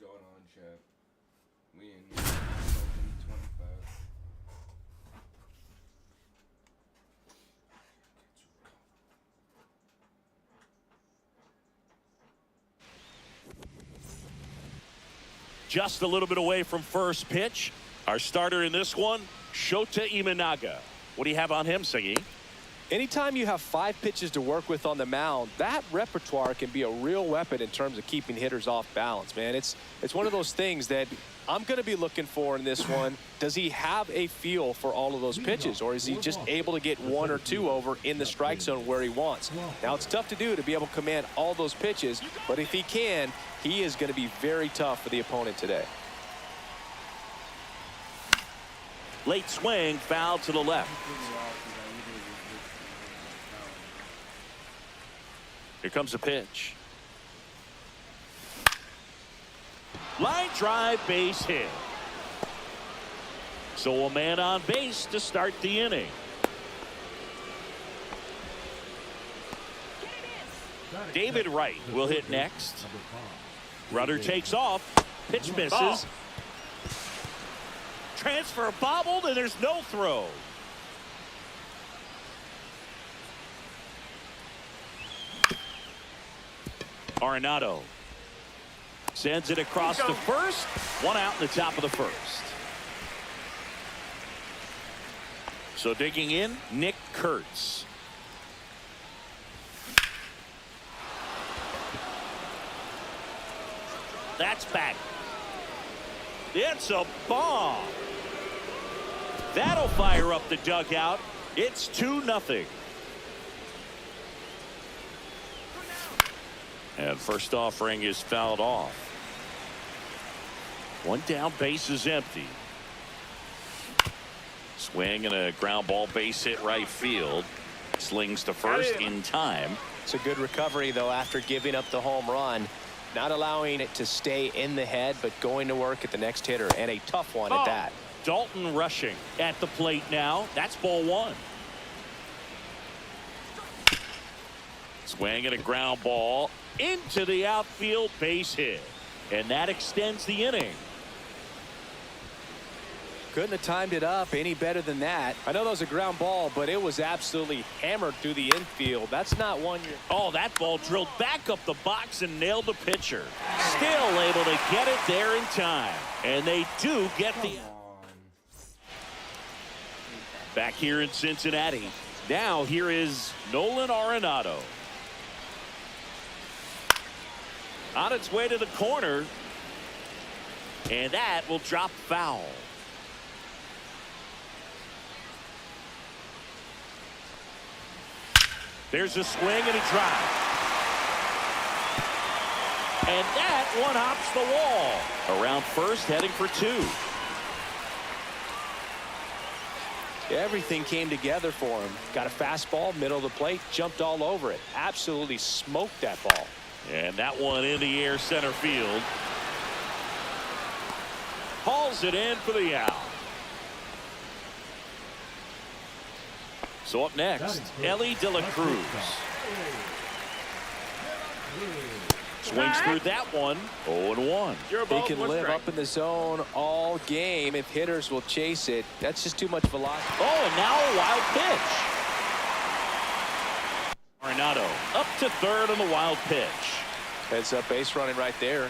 going on, chat? We in MLB 25. Just a little bit away from first pitch. Our starter in this one, Shota Imanaga. What do you have on him, Siggy? Anytime you have 5 pitches to work with on the mound, that repertoire can be a real weapon in terms of keeping hitters off balance, man. It's one of those things that I'm going to be looking for in this one. Does he have a feel for all of those pitches, or is he just able to get 1 or 2 over in the strike zone where he wants? Now, it's tough to do to be able to command all those pitches, but if he can, he is going to be very tough for the opponent today. Late swing, foul to the left. Here comes a pitch. Line drive, base hit. So a man on base to start the inning. David Wright will hit next. Runner takes off. Pitch misses. Transfer bobbled, and there's no throw. Arenado sends it across to first. 1 out in the top of the first. So digging in, Nick Kurtz. That's back. It's a bomb. That'll fire up the dugout. It's 2-0. And first offering is fouled off. 1 down, base is empty. Swing and a ground ball, base hit right field. Slings to first in time. It's a good recovery, though, after giving up the home run. Not allowing it to stay in the head, but going to work at the next hitter, and a tough one at that. Dalton rushing at the plate now. That's ball 1. Swing and a ground ball into the outfield, base hit. And that extends the inning. Couldn't have timed it up any better than that. I know that was a ground ball, but it was absolutely hammered through the infield. That's not one you're... Oh, that ball drilled back up the box and nailed the pitcher. Still able to get it there in time. And they do get the... Back here in Cincinnati. Now here is Nolan Arenado. On its way to the corner. And that will drop foul. There's a swing and a drive. And that one hops the wall. Around first, heading for 2. Everything came together for him. Got a fastball, middle of the plate, jumped all over it. Absolutely smoked that ball. And that one in the air, center field. Hauls it in for the out. So up next, Ellie De La Cruz. Swings through that one. 0-1. He can live up in the zone all game if hitters will chase it. That's just too much velocity. Oh, and now a wild pitch. Arenado up to third on the wild pitch. Heads up base running right there.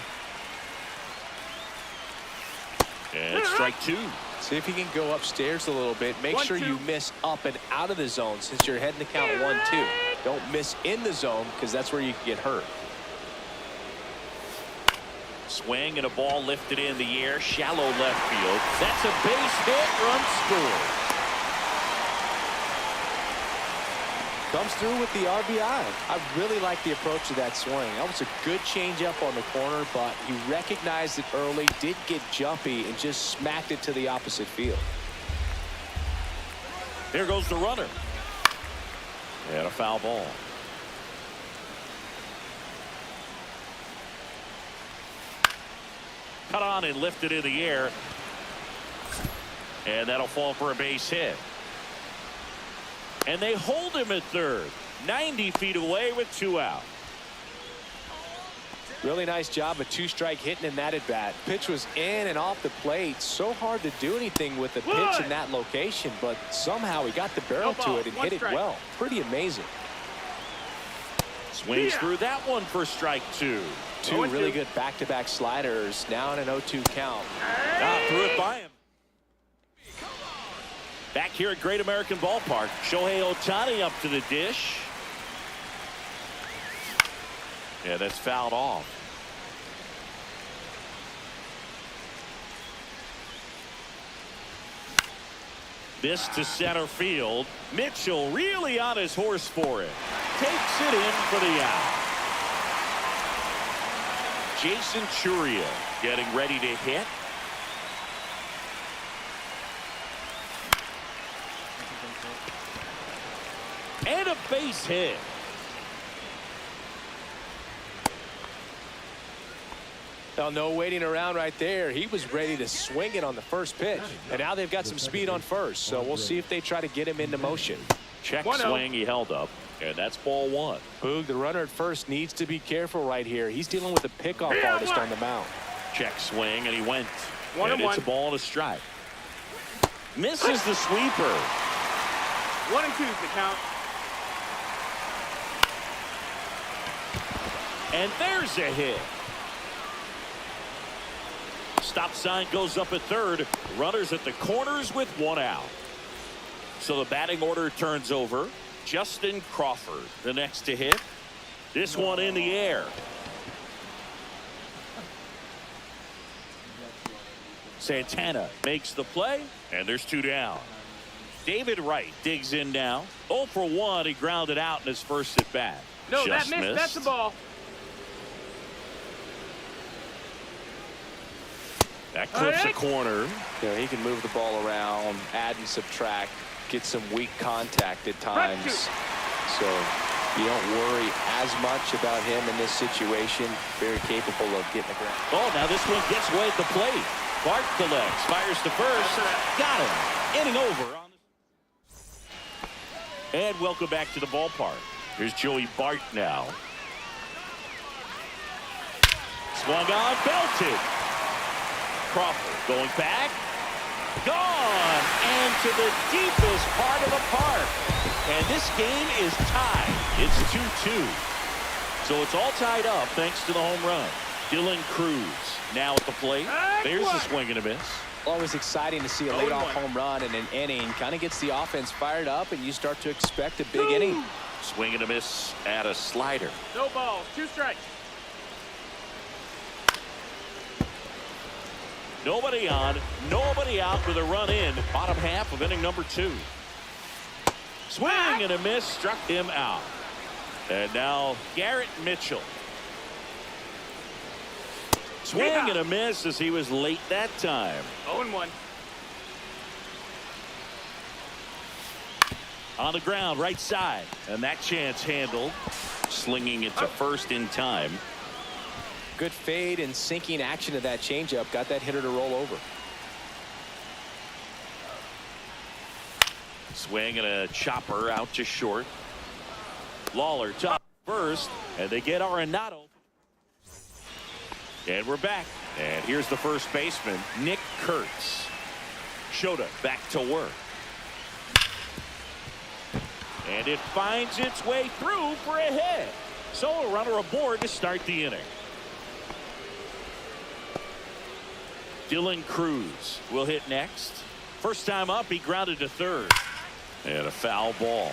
And it's strike 2. See if you can go upstairs a little bit. Make sure you miss up and out of the zone since you're heading the count 1-2. Don't miss in the zone because that's where you can get hurt. Swing and a ball lifted in the air, shallow left field. That's a base hit, run scored. Comes through with the RBI. I really like the approach of that swing. That was a good changeup on the corner, but he recognized it early, did get jumpy, and just smacked it to the opposite field. Here goes the runner. And a foul ball. Cut on and lifted in the air. And that'll fall for a base hit. And they hold him at third. 90 feet away with 2 out. Really nice job of two-strike hitting in that at-bat. Pitch was in and off the plate. So hard to do anything with the pitch in that location, but somehow he got the barrel to it and hit it well. Pretty amazing. Swings through that one for strike two. Two really good back-to-back sliders. Now in an 0-2 count. Threw it by him. Back here at Great American Ballpark, Shohei Ohtani up to the dish. Yeah, that's fouled off. This to center field. Mitchell really on his horse for it. Takes it in for the out. Jason Trhe getting ready to hit. And a base hit. Well, no waiting around right there. He was ready to swing it on the first pitch. And now they've got some speed on first. So we'll see if they try to get him into motion. Check swing, he held up. And that's ball one. Boog, the runner at first needs to be careful right here. He's dealing with a pickoff artist on the mound. Check swing, and he went. And it's a ball and a strike. Misses the sweeper. 1-2 is the count. And there's a hit. Stop sign goes up at third. Runners at the corners with one out. So the batting order turns over. Justin Crawford, the next to hit. This one in the air. Santana makes the play, and there's two down. David Wright digs in now. 0 for 1. He grounded out in his first at bat. No, Just that missed. That's the ball. That clips a corner. Yeah, he can move the ball around, add and subtract, get some weak contact at times. So you don't worry as much about him in this situation. Very capable of getting the ground. Oh, now this one gets away at the plate. Bart collects, fires to first. Got him. Inning over. And welcome back to the ballpark. Here's Joey Bart now. Swung on, belted. Crawford going back. Gone. And to the deepest part of the park. And this game is tied. It's 2-2. So it's all tied up thanks to the home run. Dylan Cruz now at the plate. There's a swing and a miss. Always exciting to see a leadoff home run in an inning. Kind of gets the offense fired up, and you start to expect a big inning. Swing and a miss at a slider. No balls. 2 strikes. Nobody on, nobody out with a run in. Bottom half of inning number 2. Swing and a miss struck him out. And now Garrett Mitchell. Swing and a miss as he was late that time. 0-1. On the ground, right side. And that chance handled. Slinging it to first in time. Good fade and sinking action of that changeup. Got that hitter to roll over. Swing and a chopper out to short. Lawler top first. And they get Arenado. And we're back. And here's the first baseman, Nick Kurtz. Shota back to work. And it finds its way through for a hit. So a runner aboard to start the inning. Dylan Cruz will hit next. First time up, he grounded to third. And a foul ball.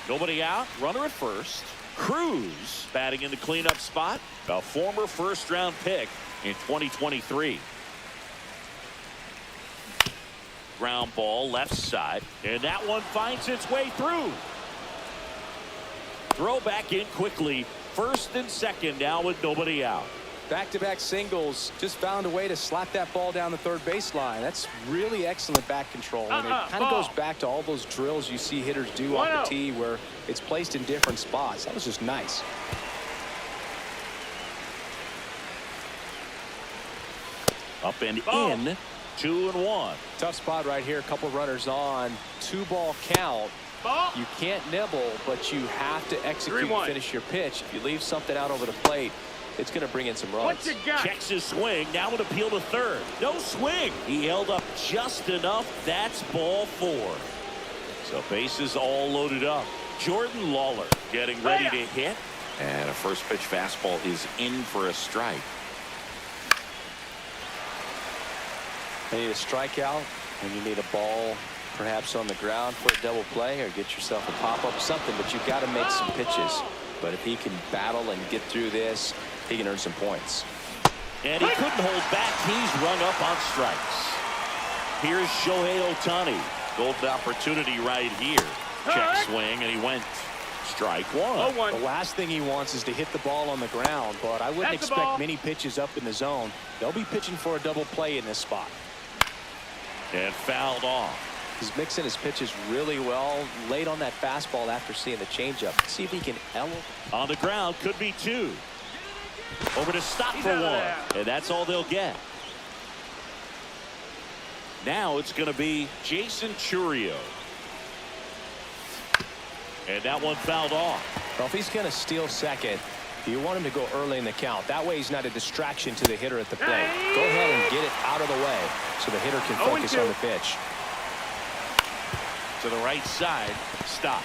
Nobody out, runner at first. Cruz batting in the cleanup spot. A former first-round pick in 2023. Ground ball left side. And that one finds its way through. Throw back in quickly. First and second now with nobody out. Back-to-back singles. Just found a way to slap that ball down the third baseline. That's really excellent back control. And it kind of goes back to all those drills you see hitters do off the tee where it's placed in different spots. That was just nice. Up and in. 2-1. Tough spot right here. A couple runners on. 2-ball count. Ball. You can't nibble, but you have to execute and 3-1. finish your pitch. If you leave something out over the plate, it's going to bring in some runs. What you got? Checks his swing. Now an appeal to third. No swing. He held up just enough. That's ball 4. So bases all loaded up. Jordan Lawler getting ready to hit. And a first pitch fastball is in for a strike. You need a strikeout, and you need a ball perhaps on the ground for a double play, or get yourself a pop-up, something, but you've got to make some pitches. But if he can battle and get through this, he can earn some points. And he couldn't hold back. He's rung up on strikes. Here's Shohei Ohtani. Golden opportunity right here. Check swing, and he went. Strike 1. 0-1. The last thing he wants is to hit the ball on the ground, but I wouldn't That's the ball. expect many pitches up in the zone. They'll be pitching for a double play in this spot. And fouled off. He's mixing his pitches really well, late on that fastball after seeing the changeup. See if he can elevate. On the ground, could be 2. Over to stop He's for out of 1. there. And that's all they'll get. Now it's going to be Jason Churio. And that one fouled off. Well, if he's going to steal second, you want him to go early in the count. That way he's not a distraction to the hitter at the plate. Go ahead and get it out of the way so the hitter can focus on the pitch. To the right side. Stop.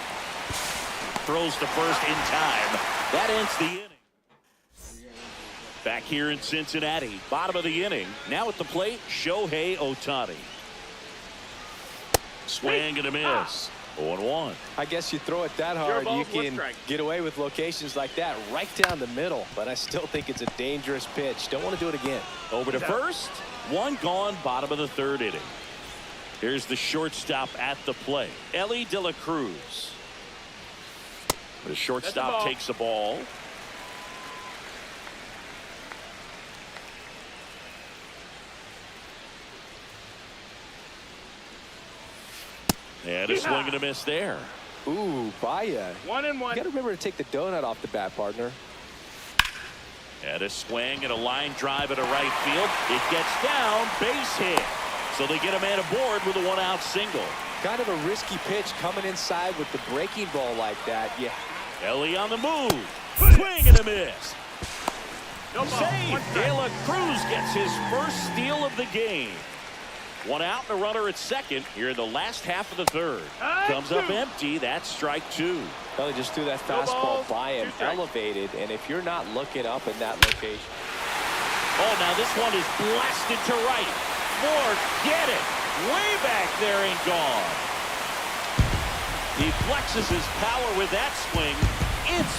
Throws to first in time. That ends the inning. Back here in Cincinnati. Bottom of the inning. Now at the plate, Shohei Ohtani. Swing and a miss. 0-1. I guess you throw it that hard, you can get away with locations like that right down the middle. But I still think it's a dangerous pitch. Don't want to do it again. Over to first. 1 gone, bottom of the 3rd inning. Here's the shortstop at the plate, Ellie De La Cruz. The shortstop takes the ball. And a swing and a miss there. Ooh, Baya. 1-1. You got to remember to take the donut off the bat, partner. And a swing and a line drive at a right field. It gets down, base hit. So they get a man aboard with a 1-out single. Kind of a risky pitch coming inside with the breaking ball like that. Yeah. Ellie on the move. Swing and a miss. No ball. Save. De La Cruz gets his first steal of the game. 1 out and a runner at second here in the last half of the 3rd. Comes up empty. That's strike 2. Well, he just threw that fastball by him, elevated, and if you're not looking up in that location. Oh, now this one is blasted to right. Forget it. Way back there and gone. He flexes his power with that swing. It's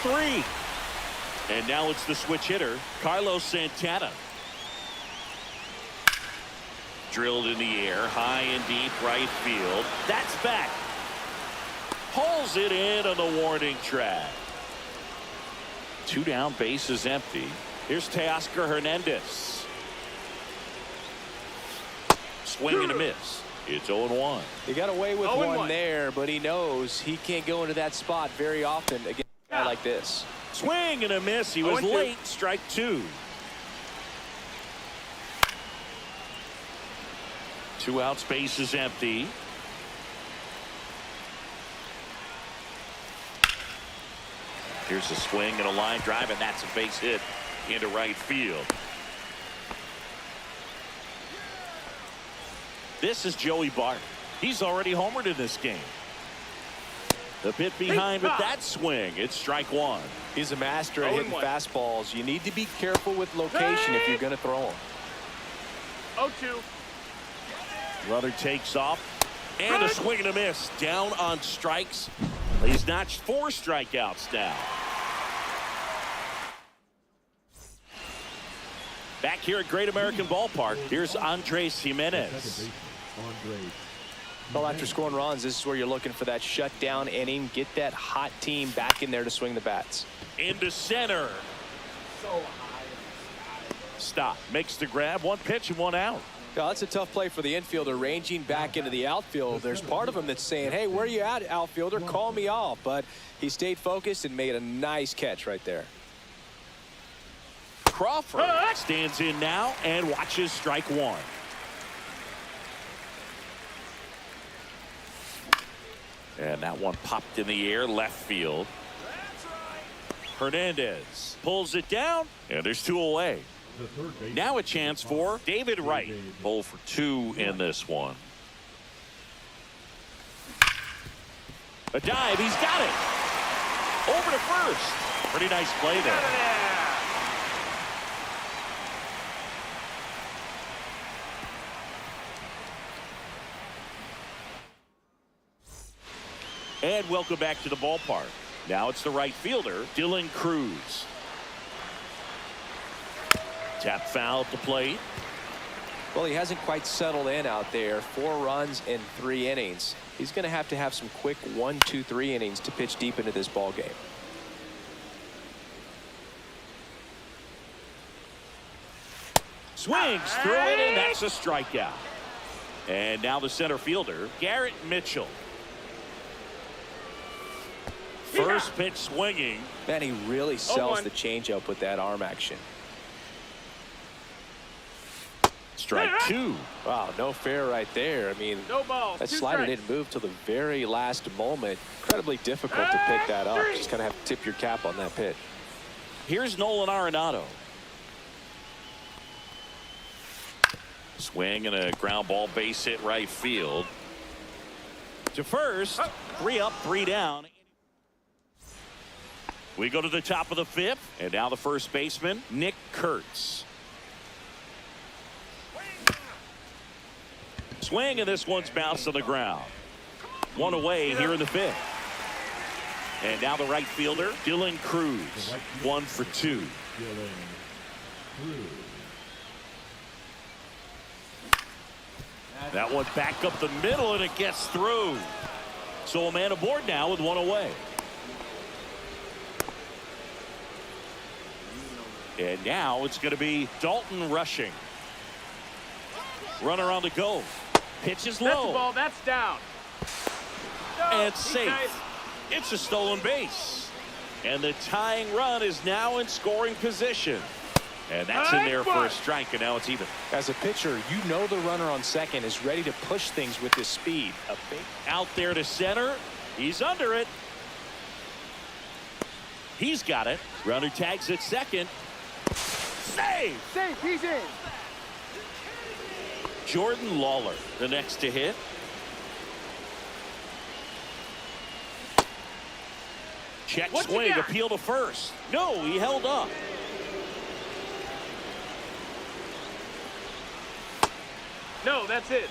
4-3. And now it's the switch hitter, Carlos Santana. Drilled in the air, high and deep right field. That's back. Pulls it in on the warning track. 2 down, base is empty. Here's Teoscar Hernandez. Swing and a miss. It's 0-1. He got away with one there, but he knows he can't go into that spot very often against a guy like this. Swing and a miss. He was late. Strike 2. 2 outs, base is empty. Here's a swing and a line drive, and that's a base hit into right field. This is Joey Bart. He's already homered in this game. The bit behind with that swing. It's strike 1. He's a master at hitting fastballs. You need to be careful with location if you're going to throw them. 0-2. Runner takes off. And a swing and a miss. Down on strikes. He's notched 4 strikeouts now. Back here at Great American Ballpark, here's Andres Jimenez. Well, after scoring runs, this is where you're looking for that shutdown inning. Get that hot team back in there to swing the bats. Into center. Stop. Makes the grab. 1 pitch and 1 out. Yeah, that's a tough play for the infielder, ranging back into the outfield. There's part of him that's saying, hey, where are you at, outfielder? Call me off. But he stayed focused and made a nice catch right there. Crawford stands in now and watches strike 1. And that one popped in the air left field. Hernandez pulls it down, and there's 2 away. Now a chance for David Wright. 0 for 2 in this one. A dive, he's got it. Over to first. Pretty nice play there. And welcome back to the ballpark. Now it's the right fielder, Dylan Cruz. Tap foul at the plate. Well, he hasn't quite settled in out there. 4 runs in 3 innings. He's going to have some quick 1, 2, 3 innings to pitch deep into this ball game. Swings through it, and that's a strikeout. And now the center fielder, Garrett Mitchell. First pitch swinging. Man, he really sells the changeup with that arm action. Strike 2. Wow, no fair right there. I mean, No balls. that 2 slider strikes. didn't move till the very last moment. Incredibly difficult to pick that up. Just kind of have to tip your cap on that pitch. Here's Nolan Arenado. Swing and a ground ball base hit right field. To first. 3 up, 3 down. We go to the top of the 5th, and now the first baseman, Nick Kurtz. Swing, and this one's bounced to the ground. 1 away here in the 5th. And now the right fielder, Dylan Cruz. 1 for 2. That one back up the middle, and it gets through. So a man aboard now with 1 away. And now it's going to be Dalton Rushing. Runner on the go. Pitch is That's the low. ball. That's down. No, And he's safe. nice. It's a stolen base. And the tying run is now in scoring position. And that's in there for a strike, and now it's even. As a pitcher, you know the runner on second is ready to push things with this speed. A big Out there to center. He's under it. He's got it. Runner tags at second. Save! Safe. He's in. Jordan Lawler, the next to hit. Check What's he swing, got? appeal to first. No, he held up. No, that's it.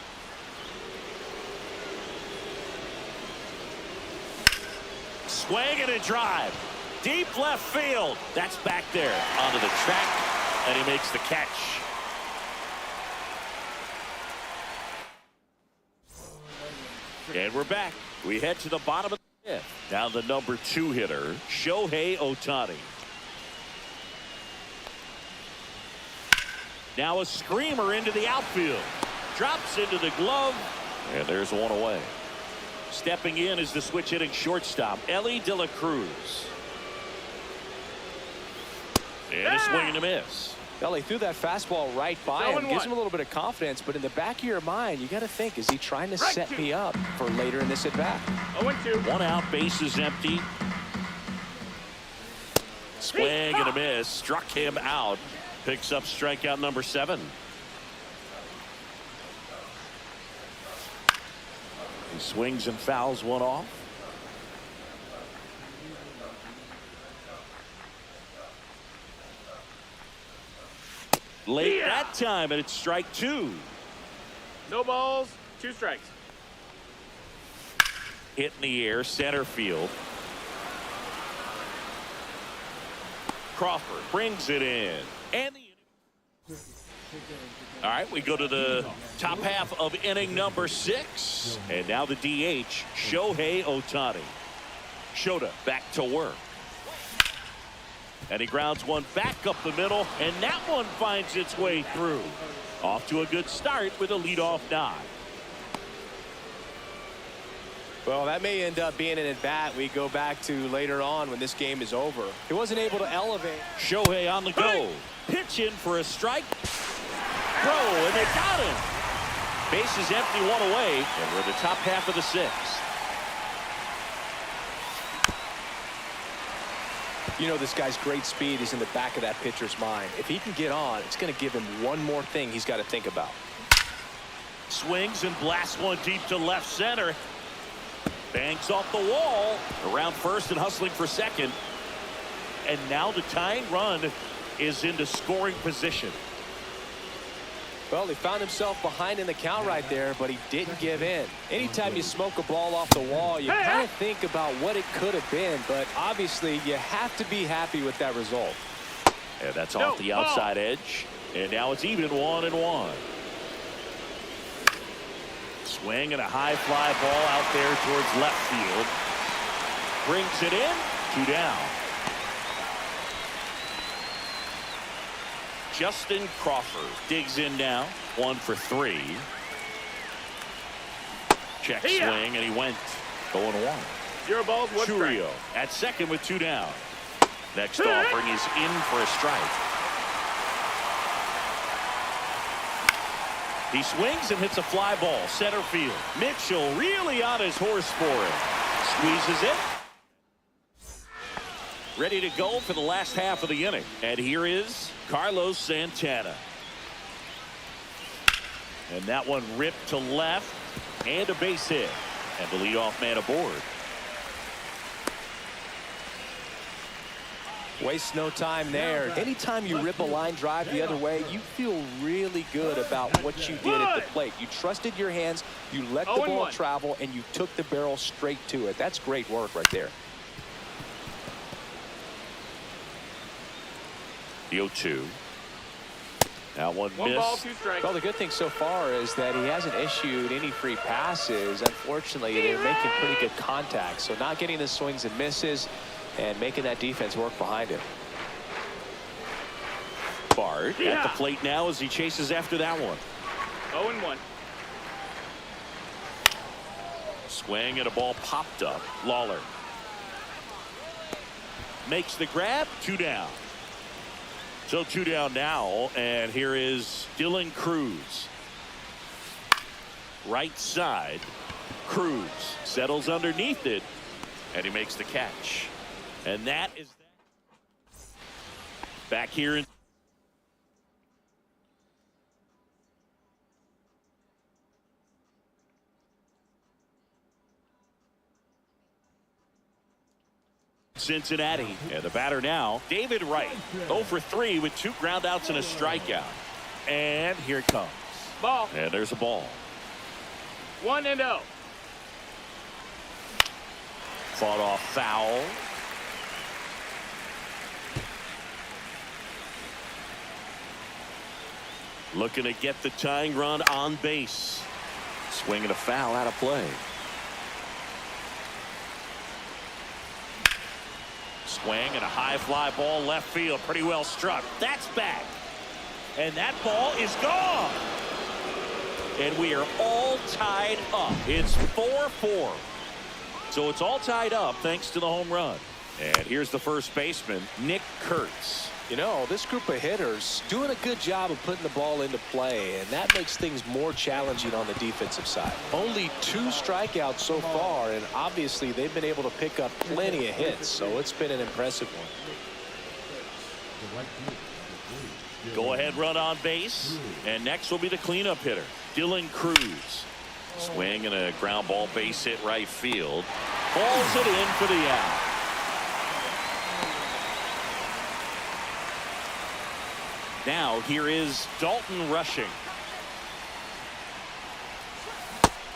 Swing and a drive. Deep left field. That's back there onto the track, and he makes the catch. And we're back. We head to the bottom of the 5th. Now the number 2 hitter, Shohei Ohtani. Now a screamer into the outfield. Drops into the glove, and there's 1 away. Stepping in is the switch hitting shortstop, Ellie De La Cruz. And a swing and a miss. Well, he threw that fastball right by him. 0-1. Gives him a little bit of confidence, but in the back of your mind, you got to think, is he trying to Right set to. me up for later in this at-bat? 0-2. 1 out, base is empty. Swing and a miss. Struck him out. Picks up strikeout number 7. He swings and fouls 1 off. Late that time, and it's strike 2. No balls. 2 strikes. Hit in the air, center field. Crawford brings it in. And all right, we go to the top half of inning number 6. And now the DH, Shohei Ohtani. Shota back to work. And he grounds one back up the middle, and that one finds its way through. Off to a good start with a leadoff dive. Well, that may end up being an at-bat we go back to later on when this game is over. He wasn't able to elevate. Shohei on the go. Pitch in for a strike. Throw, and they got him. Base is empty, 1 away, and we're in the top half of the 6th. You know, this guy's great speed is in the back of that pitcher's mind. If he can get on, it's going to give him one more thing he's got to think about. Swings and blasts one deep to left center. Bangs off the wall. Around first and hustling for second. And now the tying run is into scoring position. Well, he found himself behind in the count right there, but he didn't give in. Anytime you smoke a ball off the wall, you kind of think about what it could have been, but obviously you have to be happy with that result. And that's off the outside edge. And now it's even 1-1. Swing and a high fly ball out there towards left field. Brings it in. 2 down. Justin Crawford digs in now. 1 for 3. Check swing, and he went 0-1. 0 balls, 1 strike. Churio at second with 2 down. Next offering is in for a strike. He swings and hits a fly ball center field. Mitchell really on his horse for it. Squeezes it. Ready to go for the last half of the inning. And here is Carlos Santana. And that one ripped to left. And a base hit. And the leadoff man aboard. Waste no time there. Anytime you rip a line drive the other way, you feel really good about what you did at the plate. You trusted your hands, you let the ball travel, and you took the barrel straight to it. That's great work right there. The 0-2. Now one ball, miss. 2 strikes. Well, the good thing so far is that he hasn't issued any free passes. Unfortunately, they're making pretty good contact. So not getting the swings and misses and making that defense work behind him. Bard at the plate now as he chases after that one. 0-1. Swing and a ball popped up. Lawler makes the grab. 2 down. So 2 down now, and here is Dylan Cruz. Right side. Cruz settles underneath it, and he makes the catch. And that is that. Back here in Cincinnati. And the batter now, David Wright. 0 for 3 with 2 groundouts and a strikeout. And here it comes. Ball. And there's a ball. 1-0. Fought off foul. Looking to get the tying run on base. Swinging a foul out of play. Swing and a high fly ball left field. Pretty well struck. That's back. And that ball is gone. And we are all tied up. It's 4-4. So it's all tied up thanks to the home run. And here's the first baseman, Nick Kurtz. You know, this group of hitters doing a good job of putting the ball into play, and that makes things more challenging on the defensive side. Only 2 strikeouts so far, and obviously they've been able to pick up plenty of hits, so it's been an impressive one. Go ahead run on base, and next will be the cleanup hitter, Dylan Cruz. Swing and a ground ball base hit right field. Falls it in for the out. Now here is Dalton Rushing.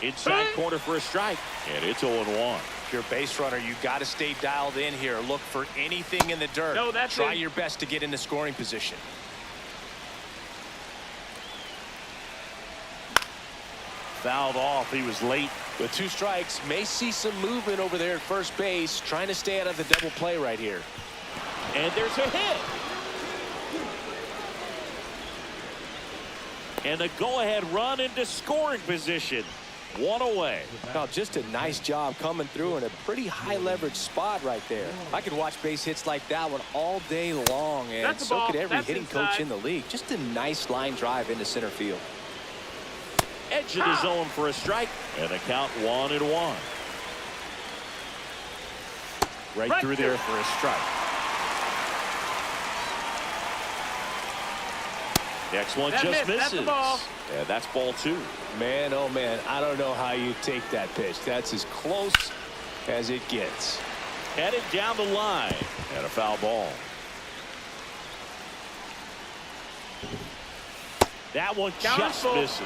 Inside corner for a strike, and it's 0-1. If you're a base runner, you got to stay dialed in here. Look for anything in the dirt. No, that's Try your best to get in the scoring position. Fouled off. He was late. With 2 strikes, may see some movement over there at first base, trying to stay out of the double play right here. And there's a hit. And a go-ahead run into scoring position. 1 away. Now, just a nice job coming through in a pretty high leverage spot right there. I could watch base hits like that one all day long, and so could every hitting coach in the league. Just a nice line drive into center field. Edge of the zone for a strike, and a count 1-1. Right through there for a strike. Next one That just missed. That's the misses. ball. And that's ball 2. Man, oh man, I don't know how you take that pitch. That's as close as it gets. Headed down the line. And a foul ball. That one just misses.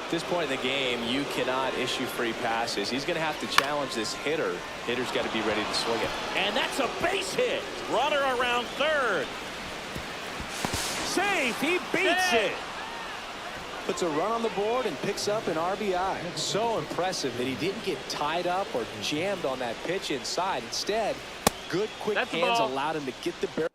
At this point in the game, you cannot issue free passes. He's going to have to challenge this hitter. Hitter's got to be ready to swing it. And that's a base hit. Runner around third. Safe. He beats it. Puts a run on the board and picks up an RBI. So impressive that he didn't get tied up or jammed on that pitch inside. Instead, good quick hands allowed him to get the barrel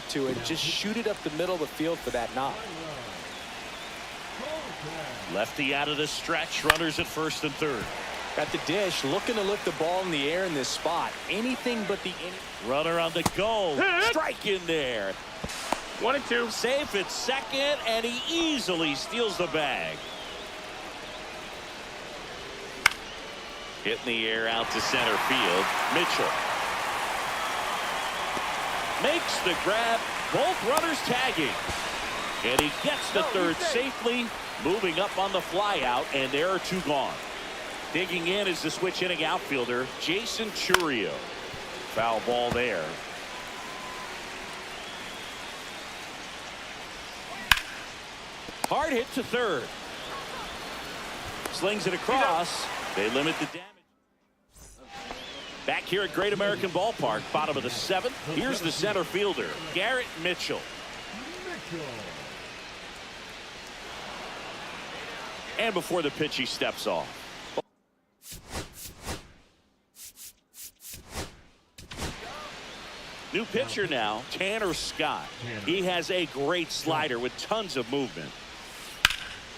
to it, just shoot it up the middle of the field for that knock. Lefty out of the stretch. Runners at first and third. Got the dish, looking to lift the ball in the air in this spot. Anything but the Runner on the go. Strike in there. 1 and 2. Safe at second, and he easily steals the bag. Hit in the air out to center field. Mitchell makes the grab. Both runners tagging. And he gets the third safely. Moving up on the fly out, and there are 2 gone. Digging in is the switch hitting outfielder, Jason Trhe. Foul ball there. Hard hit to third. Slings it across. They limit the damage. Back here at Great American Ballpark, bottom of the 7th. Here's the center fielder, Garrett Mitchell. And before the pitch, he steps off. New pitcher now, Tanner Scott. He has a great slider with tons of movement.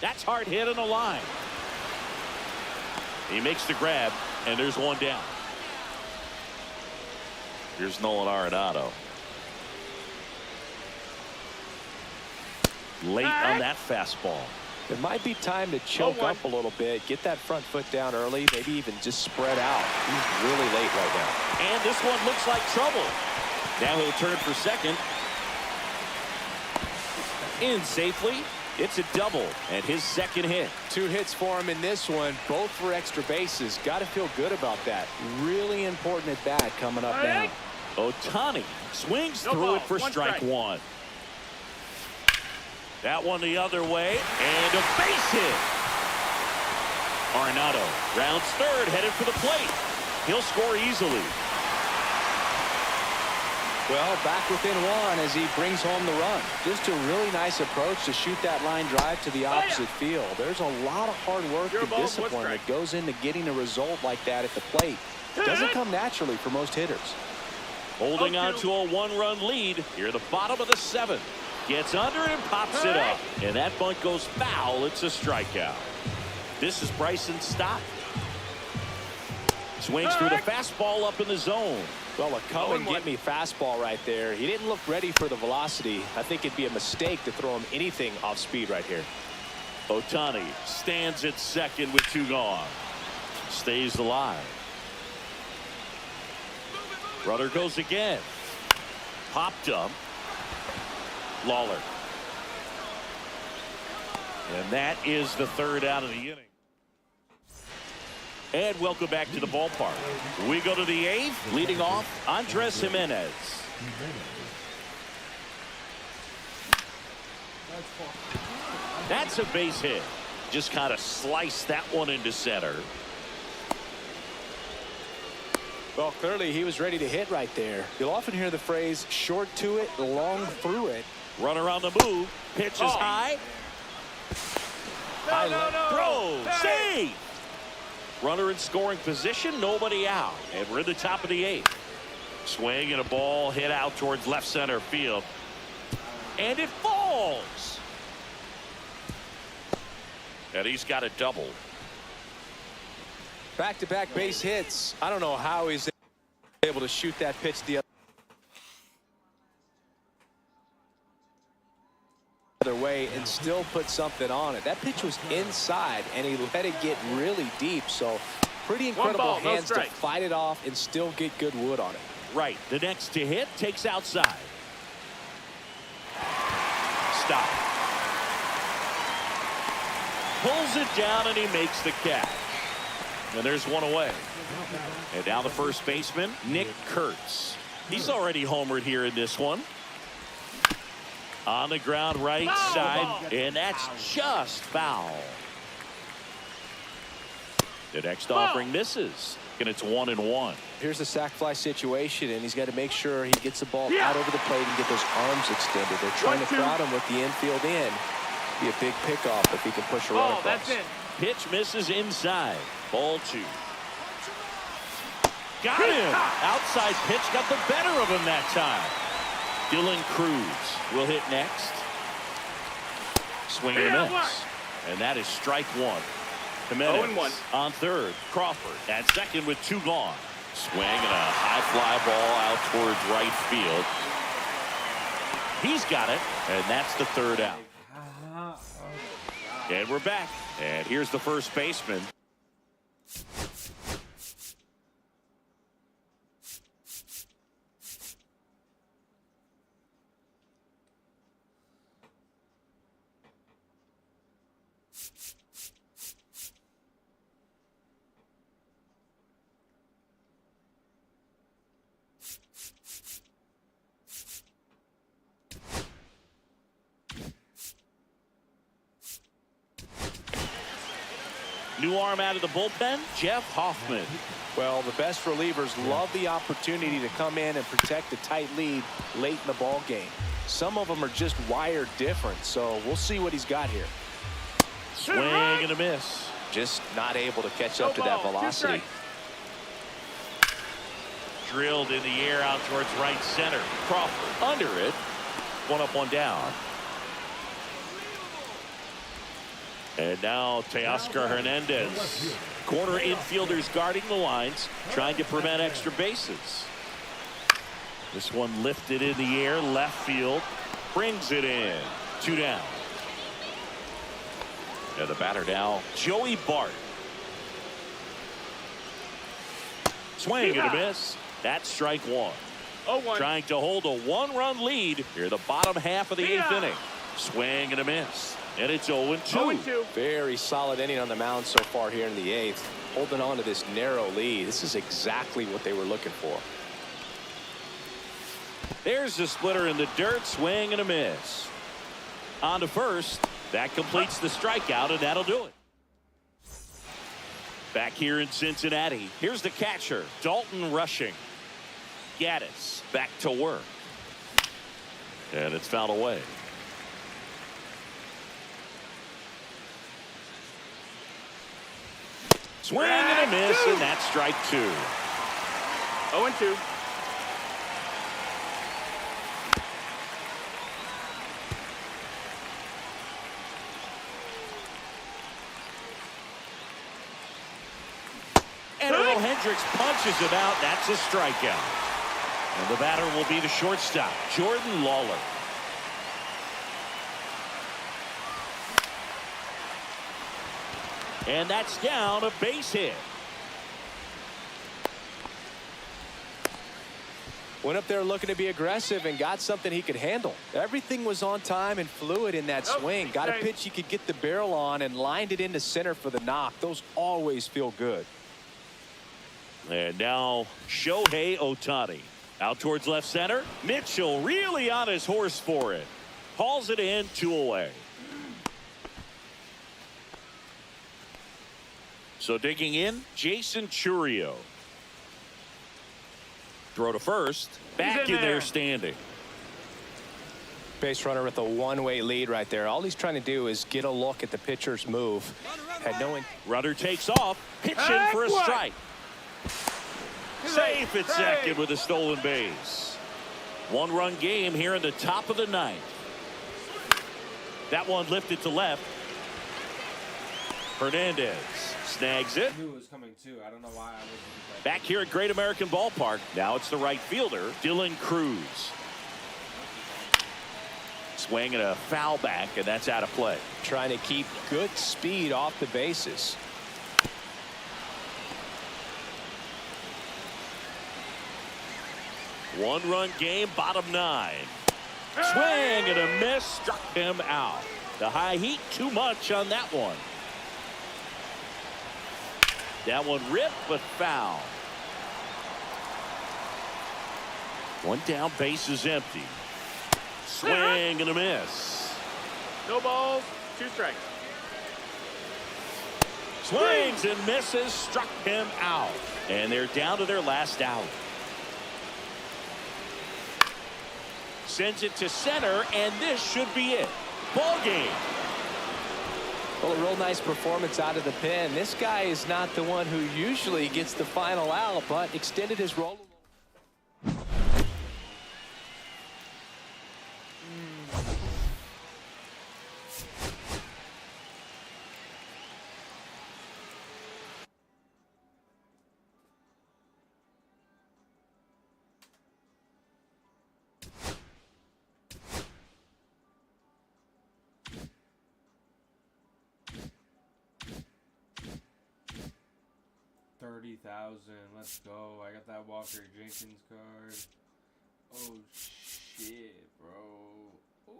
That's hard hit on the line. He makes the grab, and there's 1 down. Here's Nolan Arenado. Late on that fastball. It might be time to choke up a little bit, get that front foot down early, maybe even just spread out. He's really late right now. And this one looks like trouble. Now he'll turn for second. In safely. It's a double and his second hit. 2 hits for him in this one, both for extra bases. Got to feel good about that. Really important at bat coming up now. Ohtani swings through it for strike 1. That one the other way, and a base hit. Arenado rounds third, headed for the plate. He'll score easily. Well, back within 1 as he brings home the run. Just a really nice approach to shoot that line drive to the opposite field. There's a lot of hard work and discipline that goes into getting a result like that at the plate. Doesn't come naturally for most hitters. Holding on to a 1-run lead here at the bottom of the 7th. Gets under it and pops it up. And that bunt goes foul. It's a strikeout. This is Bryson Stott. Swings through the fastball up in the zone. Well, a come and get me fastball right there. He didn't look ready for the velocity. I think it'd be a mistake to throw him anything off speed right here. Ohtani stands at second with 2 gone. Stays alive. Runner goes again. Popped up. Lawler. And that is the 3rd out of the inning. And welcome back to the ballpark. We go to the 8th. Leading off, Andres Jimenez. That's a base hit. Just kind of sliced that one into center. Well, clearly he was ready to hit right there. You'll often hear the phrase short to it, long through it. Runner on the move. Pitch is high. Throw. Save. Runner in scoring position. Nobody out. And we're in the top of the 8th. Swing and a ball hit out towards left center field. And it falls. And he's got a double. Back-to-back base hits. I don't know how he's able to shoot that pitch the other way and still put something on it. That pitch was inside, and he let it get really deep. So pretty incredible hands to fight it off and still get good wood on it. right. The next to hit takes outside. Stop. Pulls it down and he makes the catch. And there's one away. And now the first baseman, Nick Kurtz. He's already homered here in this one. On the ground right side, and that's just foul. The next offering misses, and it's 1-1. Here's the sac fly situation, and he's got to make sure he gets the ball out over the plate and get those arms extended. They're trying to crowd him with the infield in. Be a big pickoff if he can push a run across. That's it. Pitch misses inside. Ball 2. Got him. Outside pitch got the better of him that time. Dylan Cruz will hit next. Swing and a miss. And that is strike 1. Jimenez on third. Crawford at second with 2 gone. Swing and a high fly ball out towards right field. He's got it, and that's the 3rd out. And we're back. And here's the first baseman. New arm out of the bullpen, Jeff Hoffman. Well, the best relievers love the opportunity to come in and protect a tight lead late in the ball game. Some of them are just wired different, so we'll see what he's got here. Swing and a miss. Just not able to catch up to that velocity. Drilled in the air out towards right center. Crawford under it. 1 up, 1 down. And now Teoscar Hernandez. Corner infielders guarding the lines, trying to prevent extra bases. This one lifted in the air, left field. Brings it in. 2 down. And the batter now, Joey Bart. Swing and a miss. That's strike 1. 0-1. Trying to hold a 1-run lead here, the bottom half of the 8th inning. Swing and a miss. And it's 0-2. 0-2. Very solid inning on the mound so far here in the 8th. Holding on to this narrow lead. This is exactly what they were looking for. There's the splitter in the dirt. Swing and a miss. On to first. That completes the strikeout, and that'll do it. Back here in Cincinnati, here's the catcher, Dalton Rushing. Gaddis back to work. And it's fouled away. Swing and a miss, and that's strike 2. 0-2. And Earl Hendricks punches him out. That's a strikeout. And the batter will be the shortstop, Jordan Lawler. And that's down, a base hit. Went up there looking to be aggressive and got something he could handle. Everything was on time and fluid in that swing. Got a pitch he could get the barrel on and lined it into center for the knock. Those always feel good. And now Shohei Ohtani out towards left center. Mitchell really on his horse for it. Hauls it in, 2 away. So digging in, Jason Churio. Throw to first. Back in there standing. Base runner with a one-way lead right there. All he's trying to do is get a look at the pitcher's move. Had no. Runner takes off. Pitching for a strike. Safe at second with a stolen base. 1-run game here in the top of the 9th. That one lifted to left. Hernandez snags it. I knew it was coming too. I don't know why I wasn't. Back here at Great American Ballpark. Now it's the right fielder, Dylan Cruz. Swing and a foul back, and that's out of play. Trying to keep good speed off the bases. One-run game, bottom 9. Swing and a miss, struck him out. The high heat, too much on that one. That one ripped, but foul. One down, base is empty. Swing and a miss. No balls, 2 strikes. Swings and misses, struck him out. And they're down to their last out. Sends it to center, and this should be it. Ball game. Well, a real nice performance out of the pen. This guy is not the one who usually gets the final out, but extended his role. $30,000. Let's go. I got that Walker Jenkins card. Oh shit, bro. Ooh.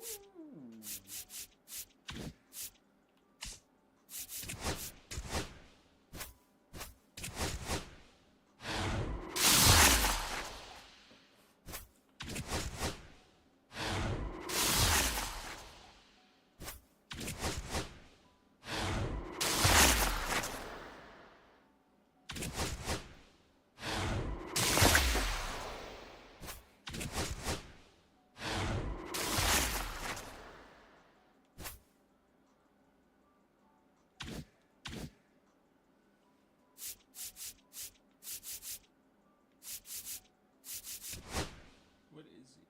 What is he?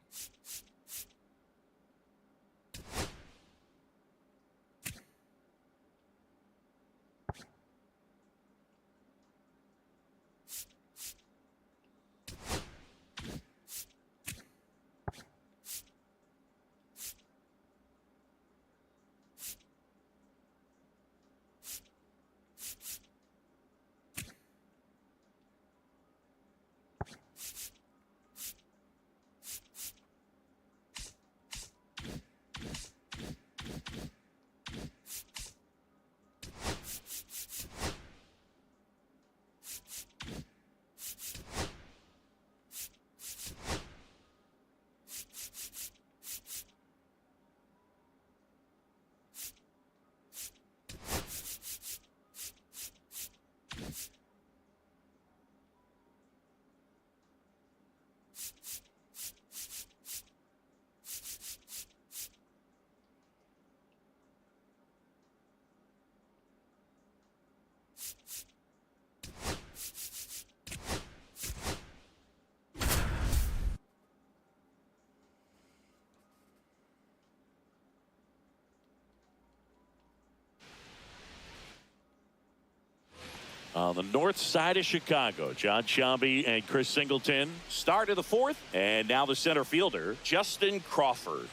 On the north side of Chicago, John Sciambi and Chris Singleton. Start of the 4th, and now the center fielder, Justin Crawford.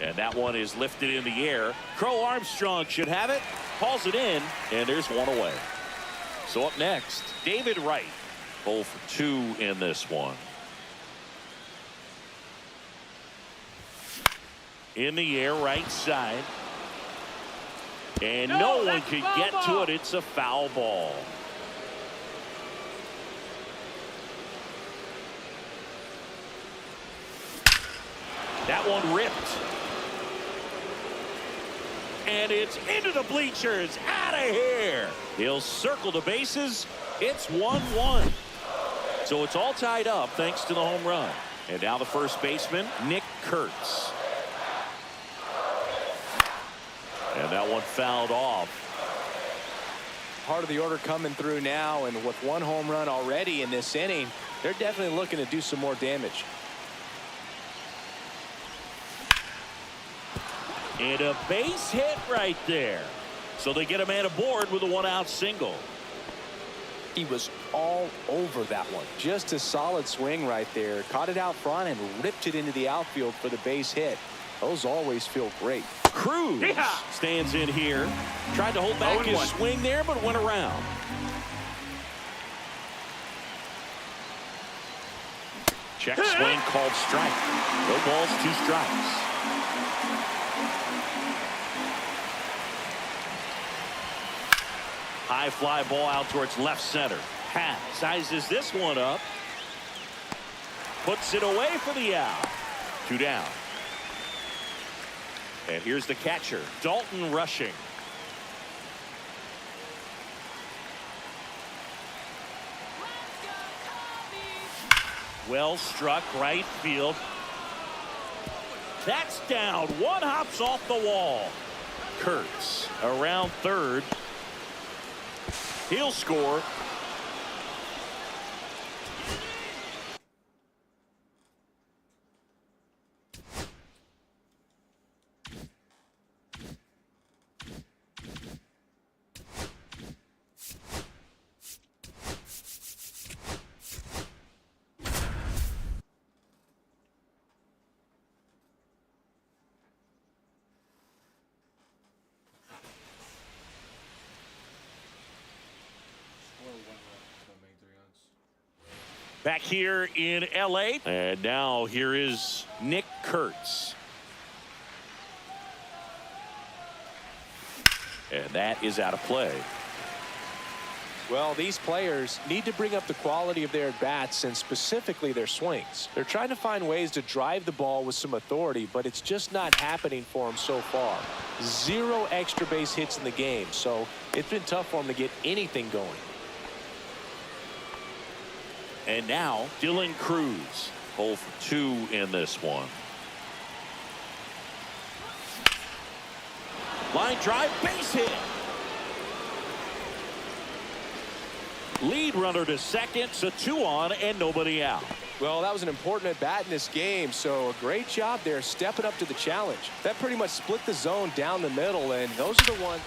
And that one is lifted in the air. Crow Armstrong should have it, calls it in, and there's one away. So up next, David Wright. 0 for 2 in this one. In the air, right side. And no one could get to it. It's a foul ball. That one ripped. And it's into the bleachers. Out of here. He'll circle the bases. It's 1-1. So it's all tied up thanks to the home run. And now the first baseman, Nick Kurtz. And that one fouled off. Part of the order coming through now, and with one home run already in this inning, they're definitely looking to do some more damage. And a base hit right there. So they get a man aboard with a 1-out single. He was all over that one. Just a solid swing right there. Caught it out front and ripped it into the outfield for the base hit. Those always feel great. Cruz stands in here. Tried to hold back his swing there, but went around. Check swing called strike. No balls, 2 strikes. High fly ball out towards left center. Pat sizes this one up. Puts it away for the out. 2 down. And here's the catcher, Dalton rushing. Well struck right field. That's down. 1 hops off the wall. Kurtz around third. He'll score. Back here in LA. And now here is Nick Kurtz. And that is out of play. Well, these players need to bring up the quality of their at-bats and specifically their swings. They're trying to find ways to drive the ball with some authority, but it's just not happening for them so far. 0 extra base hits in the game, so it's been tough for them to get anything going. And now Dylan Cruz, 0 for 2 in this one. Line drive, base hit. Lead runner to second, so 2 on and nobody out. Well, that was an important at-bat in this game, so a great job there stepping up to the challenge. That pretty much split the zone down the middle, and those are the ones.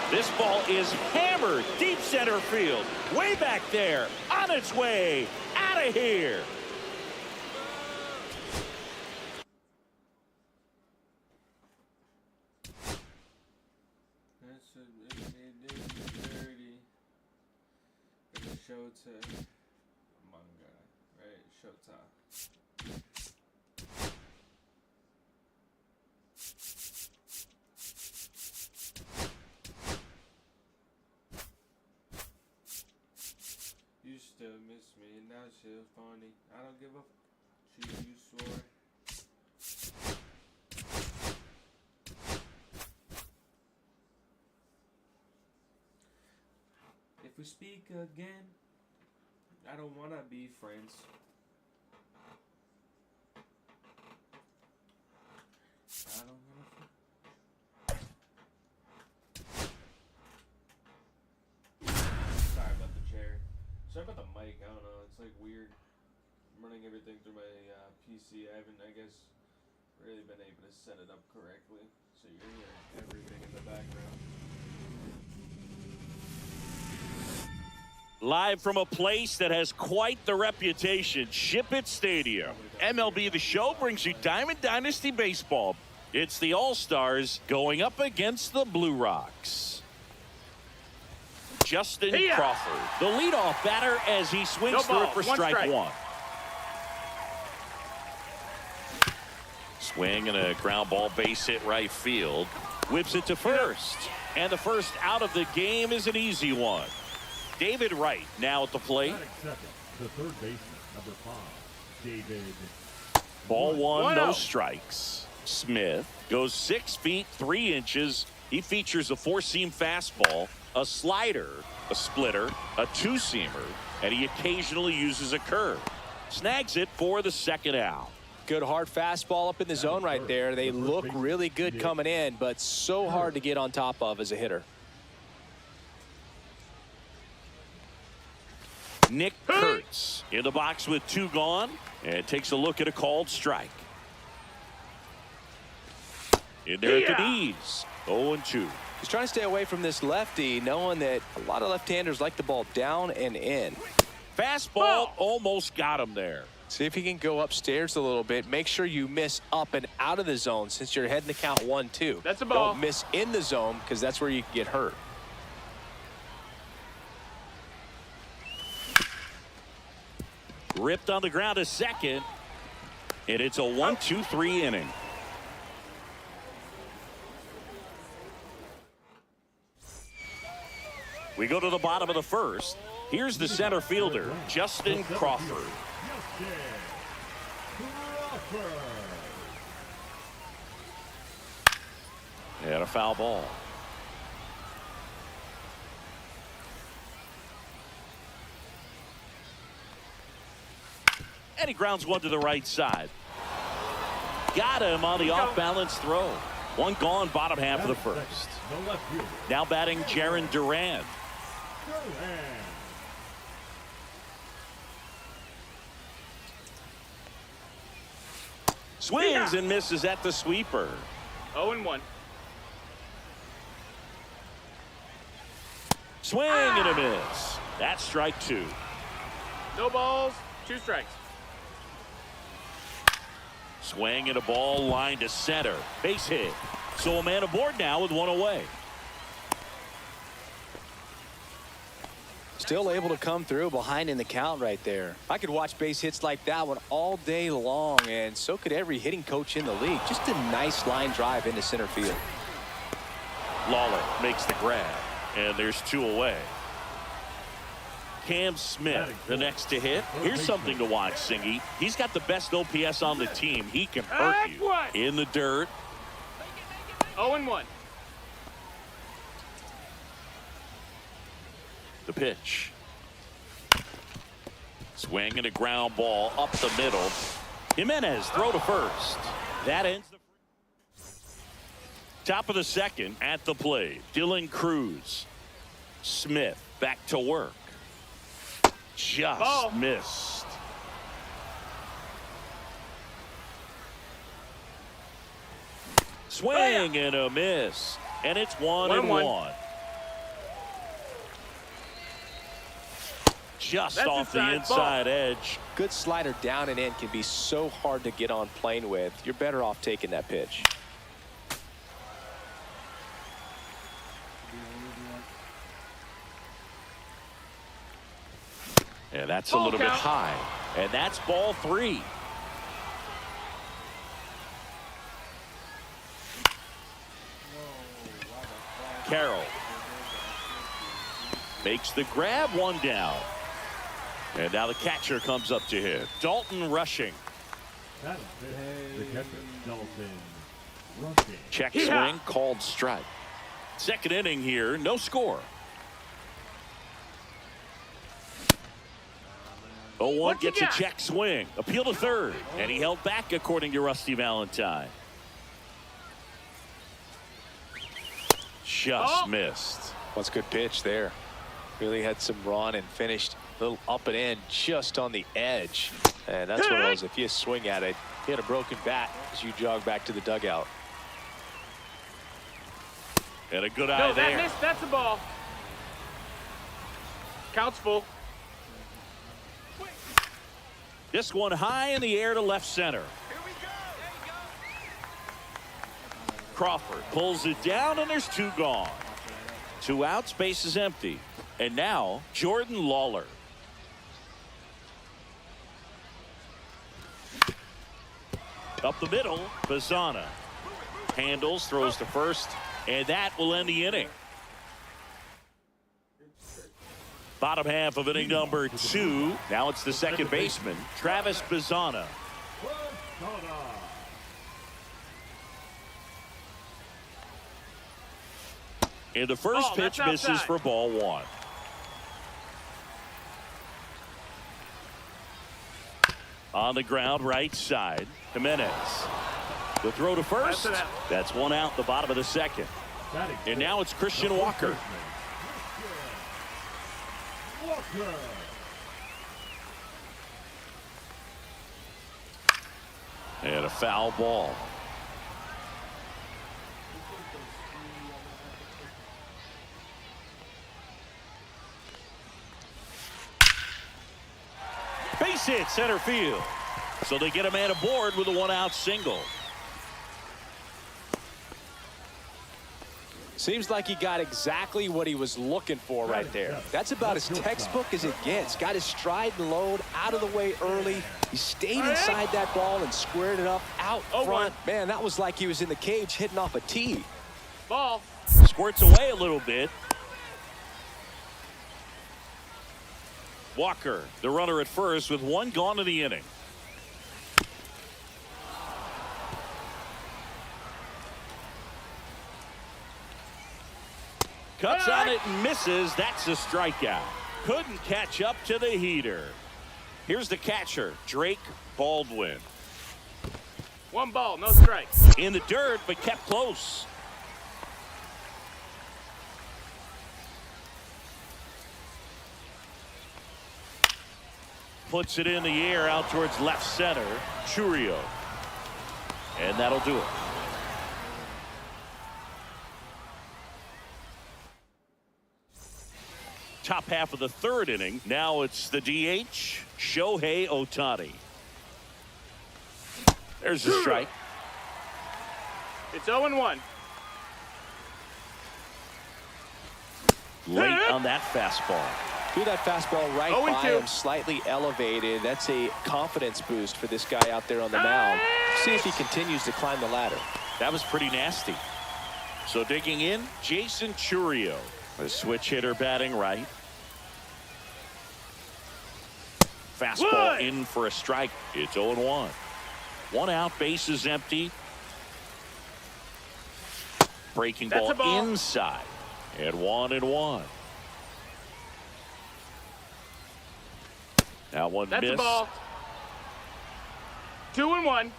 This ball is hammered deep center field. Way back there. On its way. Out of here. That's it is dirty. It's a Showtime manga, right? Showtime. You still miss me, and now she's funny. I don't give a f. You swore. If we speak again, I don't wanna be friends. I don't wanna. Sorry about the chair. Sorry about the mic. I don't know. It's like weird. I'm running everything through my PC. I haven't, I guess, really been able to set it up correctly. So you're hearing everything in the background. Live from a place that has quite the reputation, Ship It Stadium. MLB The Show brings you Diamond Dynasty Baseball. It's the All-Stars going up against the Blue Rocks. Justin Crawford, the leadoff batter as he swings through it for strike 1. Swing and a ground ball base hit right field. Whips it to first. And the first out of the game is an easy one. David Wright now at the plate. The third baseman, number 5, David. Ball 1, no strikes. Smith goes 6 feet 3 inches. He features a 4-seam fastball, a slider, a splitter, a 2-seamer, and he occasionally uses a curve. Snags it for the second out. Good hard fastball up in the zone right there. They look really good coming in, but so hard to get on top of as a hitter. Nick Kurtz in the box with 2 gone and takes a look at a called strike. In there at the knees. 0-2. He's trying to stay away from this lefty, knowing that a lot of left-handers like the ball down and in. Fastball almost got him there. See if he can go upstairs a little bit. Make sure you miss up and out of the zone since you're heading to count 1-2. That's a ball. Don't miss in the zone because that's where you can get hurt. Ripped on the ground to second. And it's a 1-2-3 inning. We go to the bottom of the first. Here's the center fielder, Justin Crawford. And a foul ball. And he grounds one to the right side. Got him on the off-balance throw. One gone, bottom half of the first. Now batting Jaron Duran. Swings and misses at the sweeper. 0-1. Swing and a miss. That's strike 2. No balls, 2 strikes. Swing and a ball line to center. Base hit. So a man aboard now with 1 away. Still able to come through behind in the count right there. I could watch base hits like that one all day long, and so could every hitting coach in the league. Just a nice line drive into center field. Lawler makes the grab, and there's 2 away. Cam Smith, the next to hit. Here's something to watch, Singy. He's got the best OPS on the team. He can hurt you in the dirt. 0-1. The pitch. Swing and a ground ball up the middle. Jimenez throw to first. That ends the top of the second. At the plate, Dylan Cruz. Smith back to work. Just missed. Swing and a miss. And it's 1-1. Just That's off the inside edge. Good slider down and in can be so hard to get on plane with. You're better off taking that pitch. And that's a little bit high. And that's ball 3. Carroll makes the grab, 1 down. And now the catcher comes up to him. Dalton rushing. The catcher, Dalton rushing. Check swing, called strike. Second inning here, no score. 0-1 gets a check swing. Appeal to third. And he held back, according to Rusty Valentine. Just missed. What's a good pitch there. Really had some run and finished a little up and in just on the edge. And that's one of those, if you swing at it, hit a broken bat as you jog back to the dugout. And a good eye there. Missed. That's a ball. Count's full. This one high in the air to left center. Crawford pulls it down, and there's 2 gone. 2 outs, base is empty. And now Jordan Lawler. Up the middle, Bazana handles, throws to first, and that will end the inning. Bottom half of inning number 2. Now it's the second baseman, Travis Bazana. And the first pitch misses for ball 1. On the ground, right side, Jimenez. The throw to first. That's 1 out, the bottom of the second. And now it's Christian Walker. And a foul ball. Base hit center field. So they get a man aboard with a 1-out single. Seems like he got exactly what he was looking for right there. That's about as textbook as it gets. Got his stride and load out of the way early. He stayed inside that ball and squared it up out front. Man, that was like he was in the cage hitting off a tee. Ball. Squirts away a little bit. Walker, the runner at first, with one gone in the inning. Cuts on it and misses. That's a strikeout. Couldn't catch up to the heater. Here's the catcher, Drake Baldwin. One ball, no strikes. In the dirt, but kept close. Puts it in the air out towards left center. Churio. And that'll do it. Top half of the third inning. Now it's the DH, Shohei Ohtani. There's the strike. It's 0-1. Late on that fastball. Threw that fastball right by 0-2. him, slightly elevated. That's a confidence boost for this guy out there on the mound. See if he continues to climb the ladder. That was pretty nasty. So digging in, Jason Churio, a switch hitter batting right. Fastball in for a strike. It's 0-1. One out, base is empty. Breaking ball inside. And 1-1. That one That's missed. a ball. 2-1.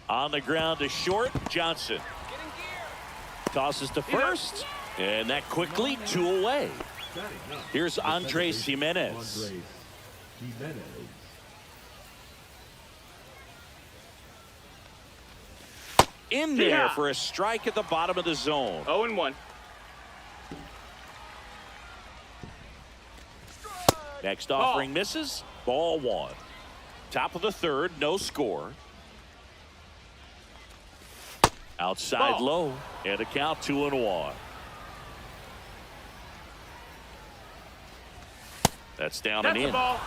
On the ground to short, Johnson. Tosses to first. And that quickly, 2 away. Here's Andres Jimenez. In there for a strike at the bottom of the zone. 0-1. Next offering misses. Ball 1. Top of the third, no score. Outside low, and a count 2-1. That's down and in. Ball.